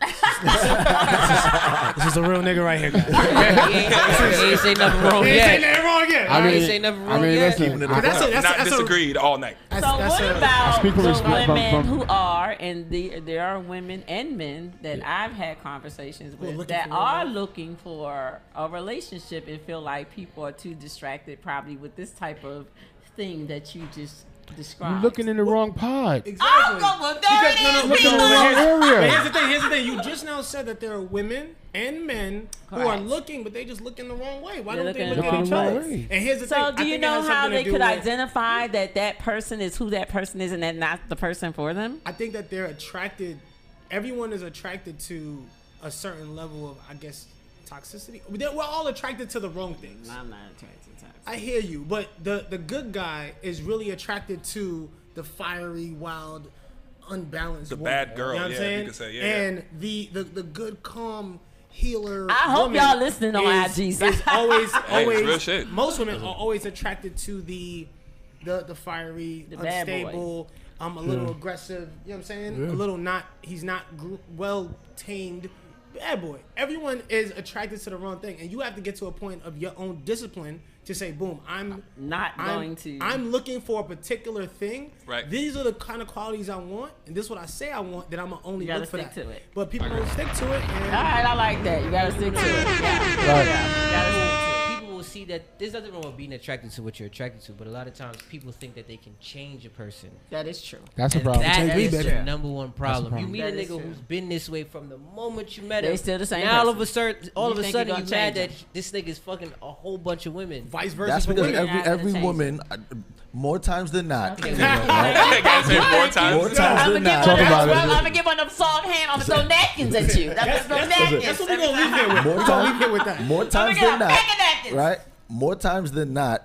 is a real nigga right here, guys. He ain't say nothing wrong He ain't yet. saying nothing wrong yet. I ain't say nothing wrong yet. Listen, Not disagreed all night. So what about speak from the respect- women from- who are, and there are women and men that I've had conversations with looking that for are one. looking for a relationship and feel like people are too distracted probably with this type of thing that you just described. You're looking in the wrong pod. Exactly. I'll go with that. Because, Looking in the wrong But area. here's the thing. You just now said that there are women and men who are Correct. looking, but they just look in the wrong way. Why They're don't they looking look in at the each wrong other? way. And here's the thing. So I do you think it know has how something to they do could with- identify that person is who that person is and that not the person for them? I think that they're attracted. Everyone is attracted to a certain level of, I guess, toxicity. We're all attracted to the wrong things. I'm not attracted to that. I hear you, but the good guy is really attracted to the fiery, wild, unbalanced The woman. bad girl, You know what I'm yeah, saying? you could say, yeah, And the good, calm healer. I hope woman y'all listening on IG. is always Hey, it's real shit. Most women are always attracted to the fiery, The bad boy. unstable. A little aggressive. You know what I'm saying? A little not. He's not well tamed. Bad boy. Everyone is attracted to the wrong thing, and you have to get to a point of your own discipline to say, "Boom, I'm looking for a particular thing. Right. These are the kind of qualities I want, and this is what I say I want. Then I'm gonna only You gotta look for stick that. to it. But people don't stick to it. And All right, I like that. You gotta stick to it. Yeah. Right. Yeah. You gotta stick to it. People will see that there's nothing wrong with being attracted to what you're attracted to, but a lot of times people think that they can change a person. That is true. That's a And problem. that is baby. the number one problem. That's a You meet problem. a That is nigga true. who's been this way from the moment you met They him. still the same Now all person. of a You think sudden you're you gonna mad change that him. this nigga's fucking a whole bunch of women. vice versa. That's for because women. every change woman, more times than not. Okay. Gotta say it more times. More times I'm than gonna not. Talk about it. I'm gonna give one of them soft hand. I'm gonna throw napkins at you. That's the napkins. That's what we're gonna leave here with. More We're gonna leave here with that. More times get a than not, pack of napkins. right? More times than not,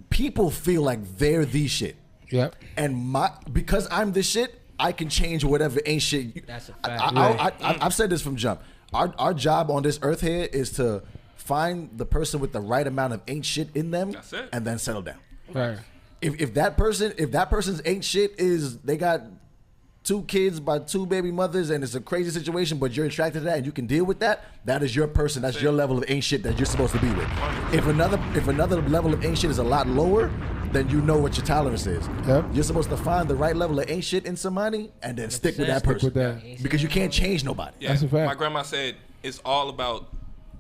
people feel like they're the shit, Yep. and because I'm the shit, I can change whatever ain't shit. That's a fact. I've said this from jump. Our job on this earth here is to find the person with the right amount of ain't shit in them, That's it. and then settle down. Right. If that person's ain't shit is they got 2 kids by 2 baby mothers and it's a crazy situation, but you're attracted to that and you can deal with that, that is your person. That's your level of ain't shit that you're supposed to be with. If another level of ain't shit is a lot lower, then you know what your tolerance is. Yep. You're supposed to find the right level of ain't shit in somebody and then stick with that Stick person. with that. Because you can't change nobody. Yeah, That's a fact. my grandma said it's all about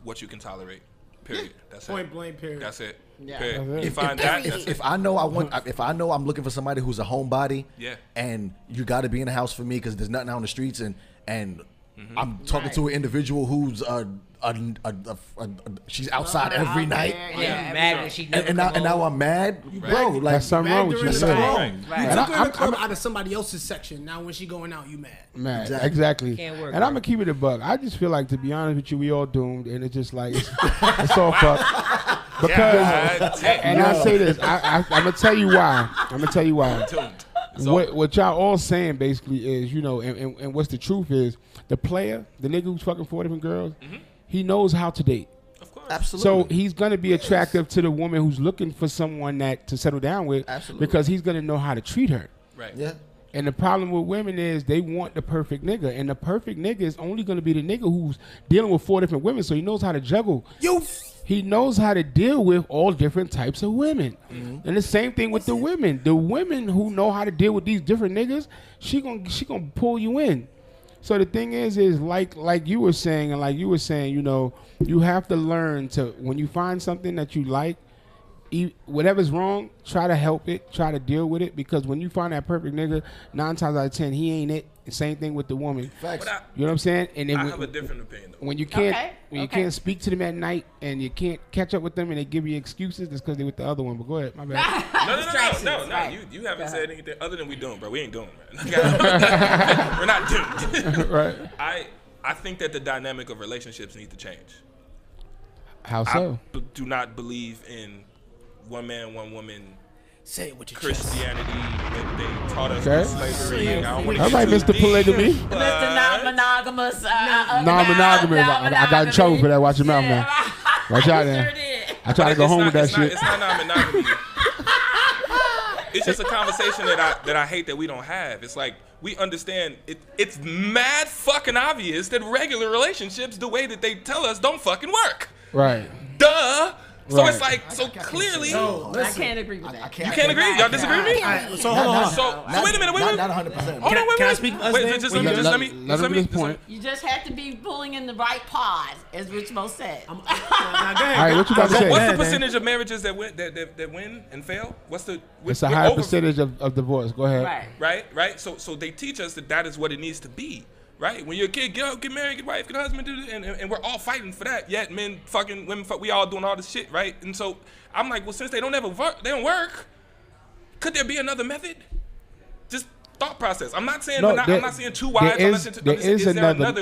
what you can tolerate. Period. That's it. Point blank. Period. That's it. Yeah. Period. That's it. You find that. That's it. If I know I'm looking for somebody who's a homebody, Yeah. and you got to be in the house for me because there's nothing out on the streets, and I'm talking to an individual who's she's outside every night, Yeah. Mad when she never and come now home. I'm mad, bro. Like That's something wrong with you. That's Yeah. something Right. wrong. Right. You And took her in I'm- the club out of somebody else's section. Now when she going out, you mad. Man, exactly. Can't work, And I'm bro. gonna keep it a buck. I just feel like, to be honest with you, we all doomed, and it's just like it's all fucked. Because, God damn. and I say this, I'm gonna tell you why. What y'all all saying basically is, and what's the truth is, the player, the nigga who's fucking 4 different girls, he knows how to date. Of course. Absolutely. So he's gonna be attractive to the woman who's looking for someone to settle down with, Absolutely. because he's gonna know how to treat her. Right. Yeah. And the problem with women is they want the perfect nigga, and the perfect nigga is only going to be the nigga who's dealing with 4 different women, so he knows how to juggle. He knows how to deal with all different types of women. And the same thing with the women. The women who know how to deal with these different niggas, she gonna pull you in. So the thing is like you were saying, and like you were saying, you have to learn to, when you find something that you like, whatever's wrong, try to help it, try to deal with it, because when you find that perfect nigga, 9 times out of 10 he ain't it. The same thing with the woman. Facts. You know what I'm saying? And then I have a different opinion though. When you can't speak to them at night and you can't catch up with them and they give you excuses, that's because they with the other one. But go ahead, my bad. No. Right. You haven't said anything other than we doing, bro. We ain't doing, man. We're not doing. Right. I think that the dynamic of relationships needs to change. How so? I do not believe in one man, one woman. Say it with your Christianity that they taught us Okay. slavery. I might miss the polygamy. Mr. Non-monogamous. Non-monogamous. I got in trouble for that. Watch your mouth now. Watch out now. Sure did. I try to go home with that shit. It's not non-monogamy. It's just a conversation that I hate that we don't have. It's like we understand it's mad fucking obvious that regular relationships, the way that they tell us, don't fucking work. Right. Duh. So Right. it's like, so clearly, I can't agree with that. you can't agree. Y'all disagree with me? Right, so hold on. So wait a minute. Not 100%. Hold on, wait. Can I speak for us Wait, then? just Wait, let me. Let him get his point. You just have to be pulling in the right pod, as Rich Mo said. Now, go ahead. All right, what you about to say? What's the percentage of marriages that win and fail? What's the? It's a higher percentage of divorce. Go ahead. Right. So they teach us that is what it needs to be. Right? When you're a kid, get married, get wife, get a husband, and we're all fighting for that. Yet men fucking women, we all doing all this shit, right? And so I'm like, well, since they don't work, could there be another method? Just thought process. I'm not saying I'm not saying two wives. There is another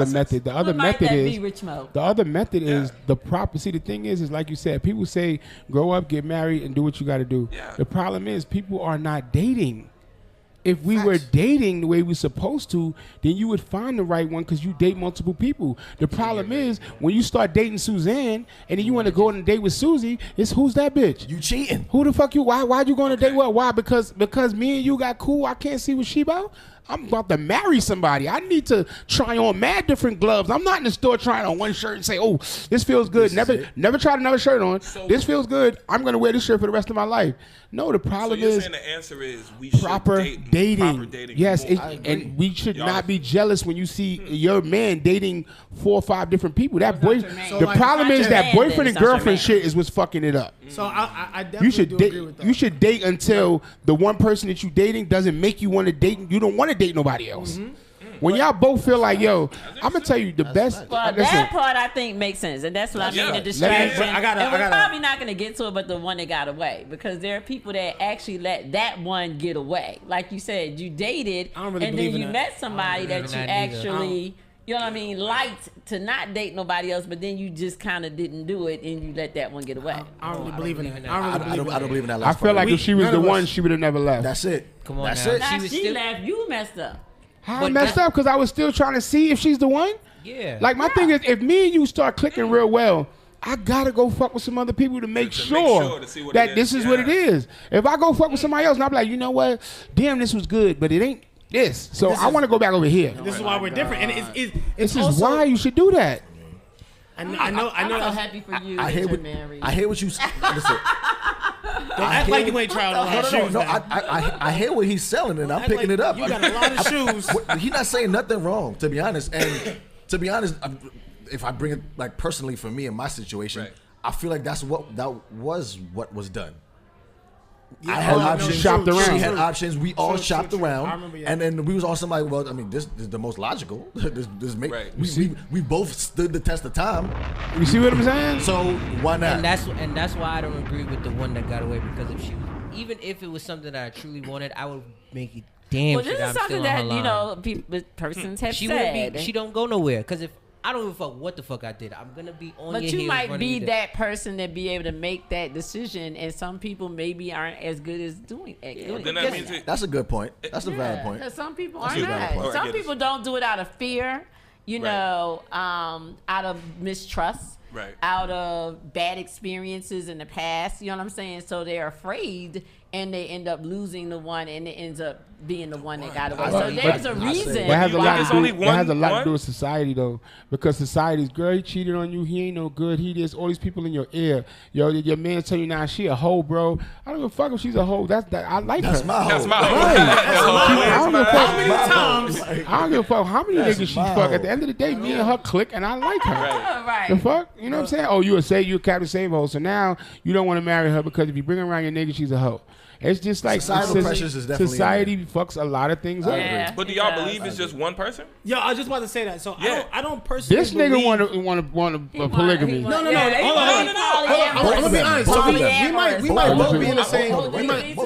method. The other method is Rich Mo? The other method is the proper. See, the thing is like you said, people say grow up, get married, and do what you got to do. Yeah. The problem is people are not dating. If we were dating the way we're supposed to, then you would find the right one because you date multiple people. The problem is when you start dating Suzanne and then you want to go on a date with Susie, it's who's that bitch? You cheating. Who the fuck you? Why'd you go on a date with her? Why? Because me and you got cool. I can't see what she about. I'm about to marry somebody. I need to try on mad different gloves. I'm not in the store trying on one shirt and say, oh, this feels good. Never tried another shirt on. So, this feels good. I'm going to wear this shirt for the rest of my life. No, the problem is saying the answer is we proper should dating. Proper dating. Yes, and we should not be jealous when you see your man dating 4 or 5 different people. That boy, the problem is that boyfriend and girlfriend shit is what's fucking it up. So I definitely agree with that. You should date until the one person that you dating doesn't make you want to date. You don't want to date nobody else. Mm-hmm. When y'all both feel like, yo, I'm gonna tell you the best. Well, that part I think makes sense, and that's what I mean. The distraction. And we're probably not gonna get to it, but the one that got away, because there are people that actually let that one get away. Like you said, you dated, and then you met somebody that you actually, you know what I mean, liked to not date nobody else, but then you just kind of didn't do it, and you let that one get away. I don't really believe in that. I don't believe in that. I feel like if she was the one, she would have never left. That's it. Come on, that's now. it. She left. You messed up. I messed up because I was still trying to see if she's the one. Yeah. Like my thing is, if me and you start clicking real well, I gotta go fuck with some other people to make sure that this is what it is. If I go fuck with somebody else and I'm like, you know what, damn, this was good, but it ain't this. So I want to go back over here. This is why we're different, and this is why you should do that. I'm so happy for you that you're married. I hear what you listen. Don't act like you ain't tried on her shoes. No, I hear what he's selling, and I'm picking it up. You got a lot of shoes. He's not saying nothing wrong, to be honest. And to be honest, if I bring it like personally for me in my situation, I feel like that was what was done. I had options. Shopped around. She had options. We all shopped around. I remember, and then we was all somebody. Well, I mean, this is the most logical. We both stood the test of time. You see what I'm saying? So why not? And that's why I don't agree with the one that got away, because even if it was something that I truly wanted, I would make it damn. Well, this is something that persons have said. She don't go nowhere, because if I don't give a fuck what the fuck I did, I'm gonna be on. But your you might be that person that be able to make that decision, and some people maybe aren't as good as doing it. That's a good point. That's a valid point. Because some people are not. Some people don't do it out of fear, know, out of mistrust, out of bad experiences in the past. You know what I'm saying? So they're afraid, and they end up losing the one, and it ends up being the one that got away. So there's a reason. That has a lot It's to do. only That has a lot one? to do with society, though, because society's girl, he cheated on you. He ain't no good. He this. All these people in your ear. Yo, your man tell you now she a hoe, bro. I don't give a fuck if she's a hoe. That's that. I like That's her. my hoe. That's my I don't give a fuck. How many times? I don't give a fuck how many That's niggas she my fuck. hoe. At the end of the day, me and her click, and I like her. Right. The fuck? You know what I'm saying? Oh, you a Captain Save Hoe. So now you don't want to marry her because if you bring her around your nigga, she's a hoe. It's just like Societal pressures is definitely society fucks a lot of things up. Yeah. But do y'all believe it's just one person? Yo, I was just about to say that. So Yeah. I don't personally. This nigga believe- want a polygamy. No, no, no. Yeah, Hold on, hold on. I'm gonna be honest. So we might both be in the same. We might.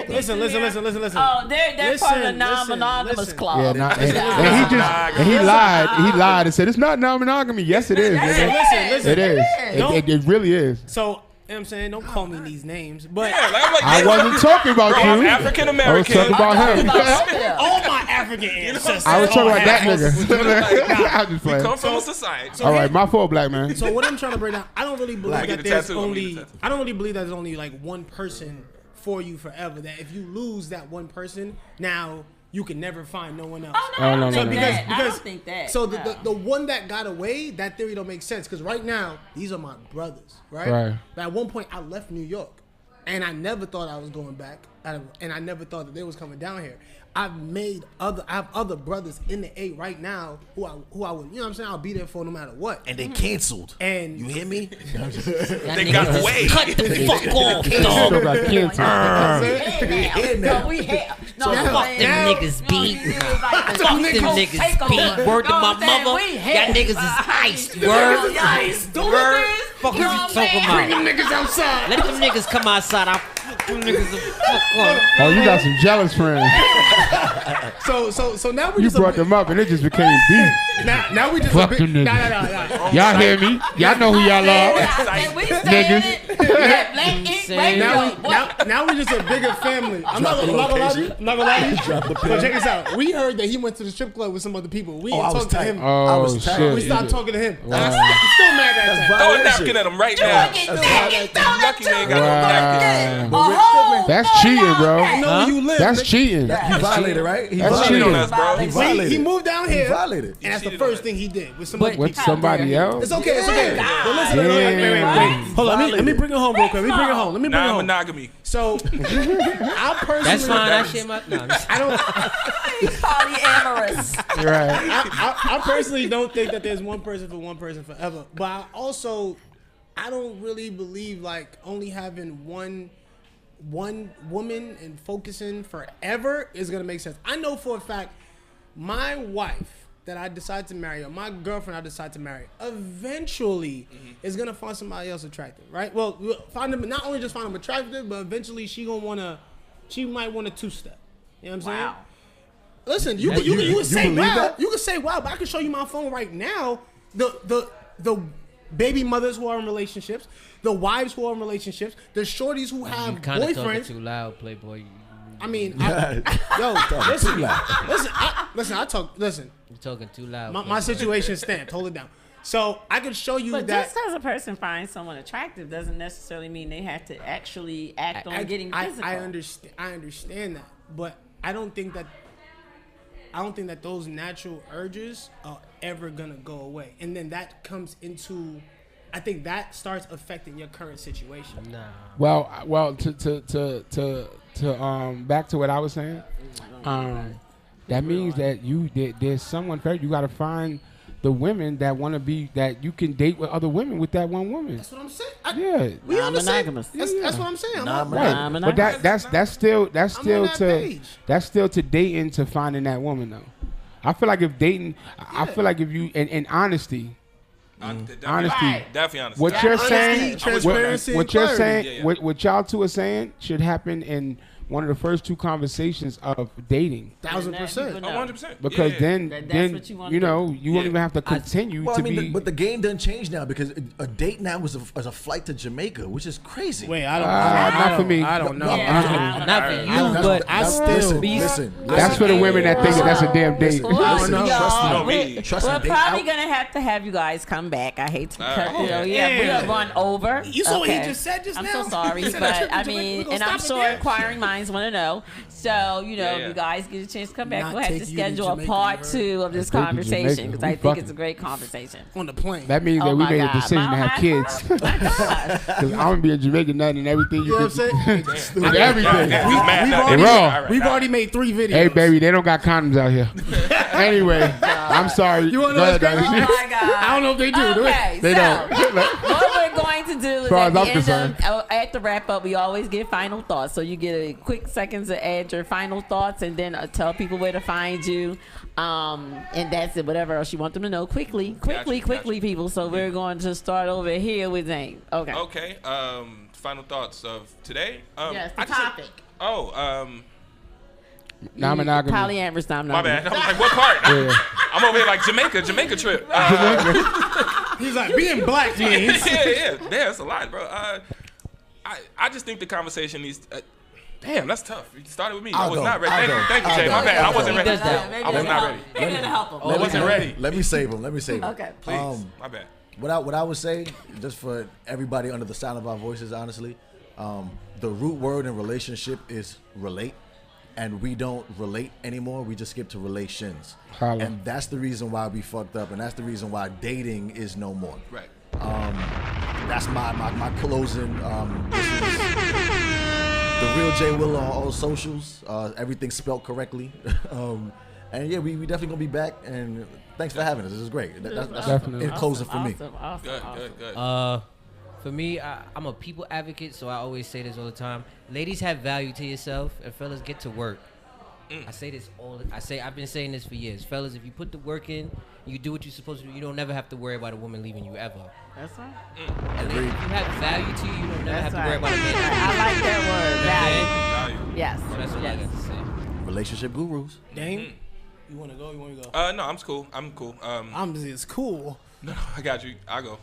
Listen. Oh, they're part of the non-monogamous listen. club. Yeah, and he lied. He lied and said it's not non-monogamy. Yes, it is. nigga. Listen. It is. Don't- It really is. So. You know what I'm saying? Don't call me these names. But Yeah, like, I'm like, I wasn't talking about Bro, you. I'm African American. I was talking about him. all my African ancestors. I was talking about that all nigga. I'm just We playing. come from a society. All right, my fault, black man. So what I'm trying to break down, I don't really believe Get that the there's tattoo, I'm gonna only. get the tattoo. I don't really believe that there's only like one person for you forever. That if you lose that one person, now you can never find no one else. Oh, Oh, no, I no, don't no. think that. I Because don't think that. so no. the one that got away, that theory don't make sense because right now these are my brothers, right? Right. But at one point I left New York, and I never thought I was going back, and I never thought that they was coming down here. I have other brothers in the A right now who I would, you know what I'm saying? I'll be there for no matter what. And they canceled. And You hear me? They got away. Cut the fuck off, Still dog. got cancer. No, we have. No, Fuck them niggas beat. Fuck them niggas beat. Word to my mother. Y'all niggas is iced. Word. Word. Fuck is you talking about? them niggas outside. Let them niggas come outside. I'll fuck them niggas the fuck up. Oh, you got some jealous friends. So now we You just brought them up and it just became beef. now we just Fuck a them big, niggas. nah. Y'all hear me? Y'all know who y'all are. Niggas. Now we just a bigger family. I'm not gonna lie to you. So check this out. We heard that he went to the strip club with some other people. We I didn't was talk to tight. him. I Oh, was tight. shit. We stopped talking to him. Wow. I'm still mad at that. Throw a napkin at him right now. Lucky they ain't got no napkin. Wow. That's cheating, I bro. know where you live. That's nigga. cheating. He violated, right? He That's Cheating violated. on us, bro. He So violated. he moved down here, He violated. and that's the cheated on first us. thing he did with some other With people. somebody else? It's okay. But listen, Damn. hold on. Let me bring it home real quick. Let me bring it home. Non-monogamy. So, I personally, That's fine. That shit my. No, I don't. Polyamorous. Right. I personally don't think that there's one person for one person forever. But I don't really believe like only having one woman and focusing forever is gonna make sense. I know for a fact my wife that I decide to marry, or my girlfriend I decide to marry, eventually is gonna find somebody else attractive, right? Well, find them, not only just find them attractive, but eventually she might want a two-step. You know what I'm saying? Wow. Listen, you can say wow. You can say wow, but I can show you my phone right now. The baby mothers who are in relationships, the wives who are in relationships, the shorties who have you kind of talking boyfriends. too loud, Playboy. I mean, listen. You're talking too loud. My situation stamped. Hold it down. So I could show you But that. just because a person finds someone attractive doesn't necessarily mean they have to actually act on getting physical. I understand that, but I don't think that those natural urges are ever gonna go away, and then that comes into. I think that starts affecting your current situation. Nah. Well, to back to what I was saying. That means that there's someone first. You got to find the women that want to be that you can date with other women with that one woman. That's what I'm saying. Yeah. We on the same. Non-monogamous. That's what I'm saying. I'm not- Right. But that's still that page. that's still to dating to finding that woman though. I feel like if dating, I feel like if you in honesty. Honesty. Definitely honest. What you're saying, transparency, what and you're clarity. saying, Yeah, yeah. what y'all two are saying should happen in one of the first two conversations of dating. 1,000%. 100%. Because then That's what you wanna you know do. you won't even have to continue Well, to I mean, be. but the game doesn't change now because a date now is a flight to Jamaica, which is crazy. Wait, I don't. not for me. I don't know. Yeah. Not for you, but I still. Listen. That's for the women that think that that's a damn date. Well, No, y'all, trust me. Trust me, we're they probably out. gonna have you guys come back. I hate to cut. right. We Yeah. have run over. You saw what he Okay. just said just I'm now? so sorry, He said but that trip to I Jamaica, we mean, gonna and I'm stop sure it there? inquiring minds want to know. So, you know, you guys get a chance to come back. We'll have to schedule a part 2 of this conversation because I think it's a great conversation. On the plane. That means that we made a decision to have kids. Because I'm going to be in Jamaica nothing and everything. You know what I'm saying? Everything. We've already made 3 videos. Hey, baby, they don't got condoms out here. Anyway, I'm sorry. You want to know what's crazy? Oh, my God. I don't know if they do. Okay, they don't. What we're going to do is far as I'm concerned. at the wrap up, we always get final thoughts. So you get a quick seconds to add your final thoughts and then tell people where to find you. And that's it. Whatever else you want them to know. Quickly, people. So we're going to start over here with Zane. Okay. Okay. Final thoughts of today. Yes, the topic. Non-monogamy. Polyamorous non-monogamy. My bad. I'm like, what part? I'm over here like Jamaica trip. He's like, being black means. yeah, that's a lot, bro. I just think the conversation needs. Damn, that's tough. You started with me. I was not ready. Thank you, Jay. My bad. I wasn't ready. I was not ready. Maybe to help him. I wasn't ready. Let me save him. Okay, please. My bad. What I would say, just for everybody under the sound of our voices, honestly, the root word in relationship is relate. And we don't relate anymore. We just skip to relations. And that's the reason why we fucked up. And that's the reason why dating is no more. Right. That's my closing. This is the real Jay Willer on all socials. Everything spelled correctly. And yeah, we definitely going to be back. And thanks for having us. This is great. That's definitely in closing for me. Good. For me, I'm a people advocate, so I always say this all the time. Ladies, have value to yourself, and fellas, get to work. I say this I've been saying this for years. Fellas, if you put the work in, you do what you're supposed to do, you don't never have to worry about a woman leaving you ever. That's right. And if you have value to you, you don't never have to worry about a man. I like that word, value. Yes. So that's what I got to say. Relationship gurus. Dame, you want to go? No, I'm cool. It's cool. No, I got you. I'll go.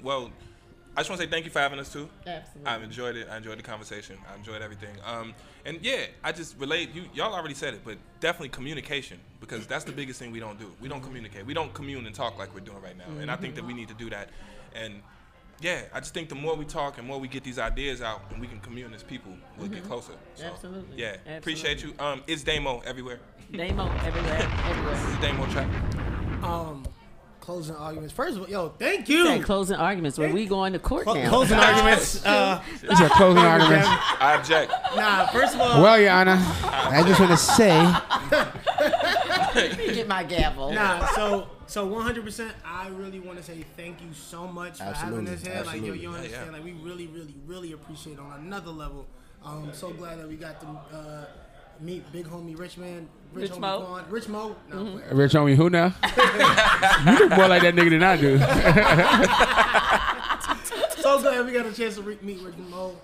Well, I just want to say thank you for having us too. Absolutely. I've enjoyed it. I enjoyed the conversation. I enjoyed everything. And yeah, I just relate. Y'all already said it, but definitely communication, because that's the biggest thing we don't do. We don't communicate. We don't commune and talk like we're doing right now. And I think that we need to do that. And yeah, I just think the more we talk and more we get these ideas out and we can commune as people, we'll get closer. So, absolutely. Yeah. Absolutely. Appreciate you. It's Damo everywhere. Damo everywhere. This is Damo Trap. Closing arguments. First of all, thank you. Closing arguments. When we going to court now. Closing arguments. These are closing arguments. I object. Nah, first of all. Well, Your Honor, I just want to say. Let me get my gavel. Nah, so 100%, I really want to say thank you so much for having us here. Like, you understand, like, we really, really, really appreciate it on another level. I'm so glad that we got to meet big homie Rich Mo. Rich Mo. No, Rich homie who now? You look more like that nigga than I do. So glad we got a chance to meet Rich Mo.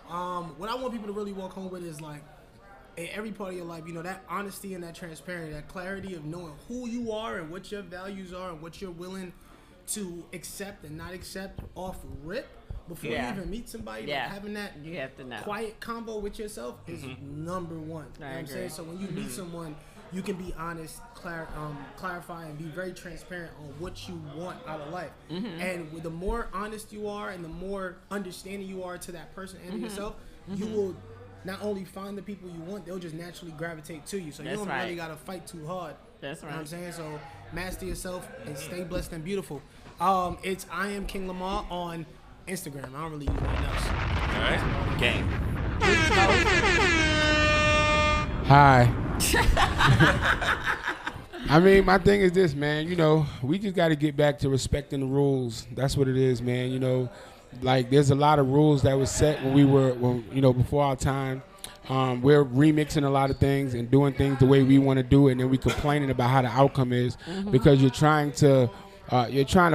What I want people to really walk home with is, like, in every part of your life, you know, that honesty and that transparency, that clarity of knowing who you are and what your values are and what you're willing to accept and not accept off rip before you even meet somebody. Like, having that you have to know. Quiet combo with yourself is number one. You know what I'm saying? So when you meet someone, you can be honest, clarify, and be very transparent on what you want out of life. And with the more honest you are and the more understanding you are to that person and to yourself, you will not only find the people you want, they'll just naturally gravitate to you. So you don't really got to fight too hard. That's right. You know what I'm saying? So master yourself and stay blessed and beautiful. It's I Am King Lamar on Instagram. I don't really use anything else. All right. Game. Hi. I mean, my thing is this, man. You know, we just got to get back to respecting the rules. That's what it is, man. You know, like there's a lot of rules that was set before our time. We're remixing a lot of things and doing things the way we want to do it, and then we complaining about how the outcome is because you're trying to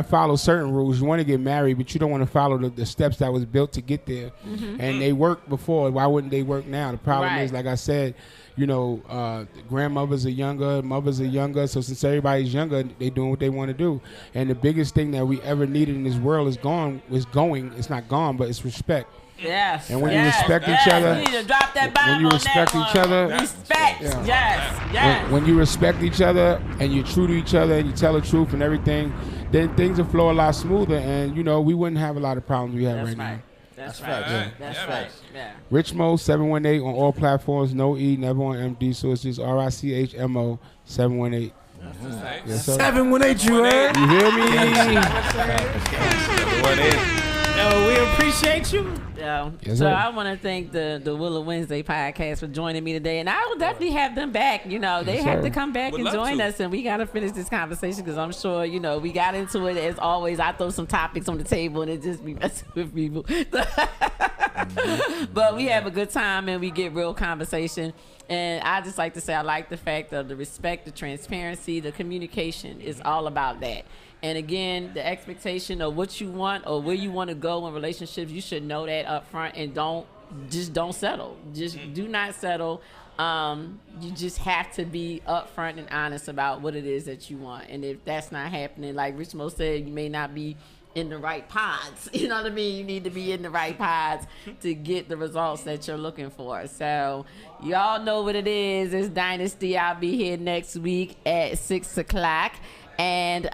follow certain rules. You want to get married, but you don't want to follow the steps that was built to get there. And they worked before. Why wouldn't they work now? The problem is, like I said, you know, grandmothers are younger, mothers are younger. So since everybody's younger, they doing what they want to do. And the biggest thing that we ever needed in this world is going. It's not gone, but it's respect. Yes. And when you respect each other, you need to drop that bomb when you respect on that each other, respect. Yes. When you respect each other and you're true to each other and you tell the truth and everything, then things will flow a lot smoother. And you know, we wouldn't have a lot of problems we have right now. That's right. That's right. Yeah. Richmo 718 on all platforms. No E, never on MD. So it's just RICHMO 718. Yes, 718, you heard? You hear me? 718. Yo, we appreciate you. Yeah. Yes, So sir. I want to thank the Willow Wednesday podcast for joining me today, and I will definitely have them back. You know, they Yes, have sir. to come back Would and love join to. us, and we got to finish this conversation because I'm sure we got into it as always. I throw some topics on the table and it just be messing with people, but we have a good time and we get real conversation. And I just like to say I like the fact of the respect, the transparency, the communication is all about that. And again, the expectation of what you want or where you want to go in relationships, you should know that up front and don't settle. Just do not settle. You just have to be upfront and honest about what it is that you want. And if that's not happening, like Rich Mo said, you may not be in the right pods. You know what I mean? You need to be in the right pods to get the results that you're looking for. So y'all know what it is. It's Dynasty. I'll be here next week at 6 o'clock. And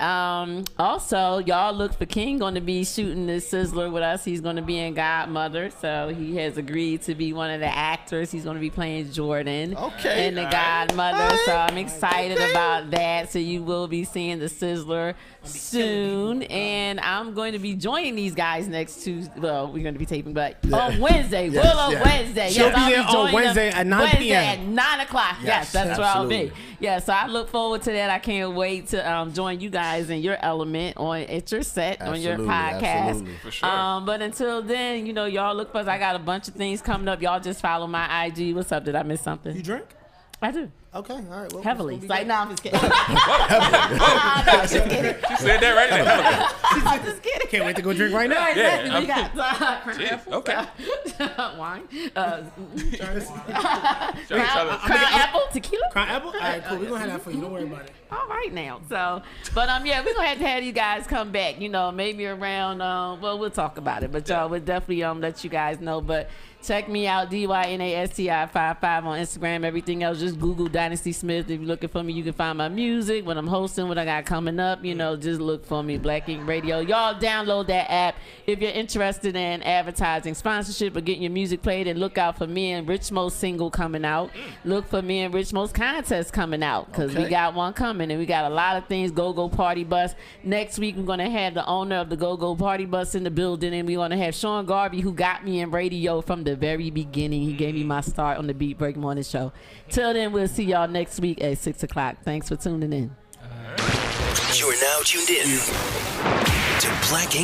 also, y'all look for King going to be shooting the Sizzler with us. He's going to be in Godmother. So he has agreed to be one of the actors. He's going to be playing Jordan in the Godmother. So I'm excited about that. So you will be seeing the Sizzler soon. And I'm going to be joining these guys next Tuesday. Well, we're going to be taping, but on Wednesday. Wednesday. She'll be I'll there on joining Wednesday them at 9 Wednesday p.m. at 9 o'clock. Yes, that's where I'll be. absolutely. Yeah, so I look forward to that. I can't wait to join you guys in your element at your set on your podcast. Absolutely. For sure. But until then, y'all look for us. I got a bunch of things coming up. Y'all just follow my IG. What's up? Did I miss something? You drink? I do. Okay, all right. Well, Heavily. it's It's gonna like, be no, I'm just kidding. She said that right there. I'm just kidding. Can't wait to go drink right now. Right, Yeah, exactly. We got crown Shit, apple, okay. wine, Try crown apple, tequila. Crown apple? All right, cool. We're going to have that for you. Don't worry about it. All right now. So, but yeah, we're gonna have you guys come back. Maybe around. Well, we'll talk about it. But y'all, we'll definitely let you guys know. But check me out, DYNASTI55 on Instagram. Everything else, just Google Dynasty Smith. If you're looking for me, you can find my music, what I'm hosting, what I got coming up. Just look for me, Black Ink Radio. Y'all download that app if you're interested in advertising, sponsorship, or getting your music played. And look out for me and Rich Mo's single coming out. Look for me and Rich Mo's contest coming out because we got one coming. And we got a lot of things. Go Party Bus. Next week, we're going to have the owner of the Go Party Bus in the building. And we're going to have Sean Garvey, who got me in radio from the very beginning. He gave me my start on the Beat Break Morning Show. Till then, we'll see y'all next week at 6 o'clock. Thanks for tuning in. You are now tuned in to Black Ink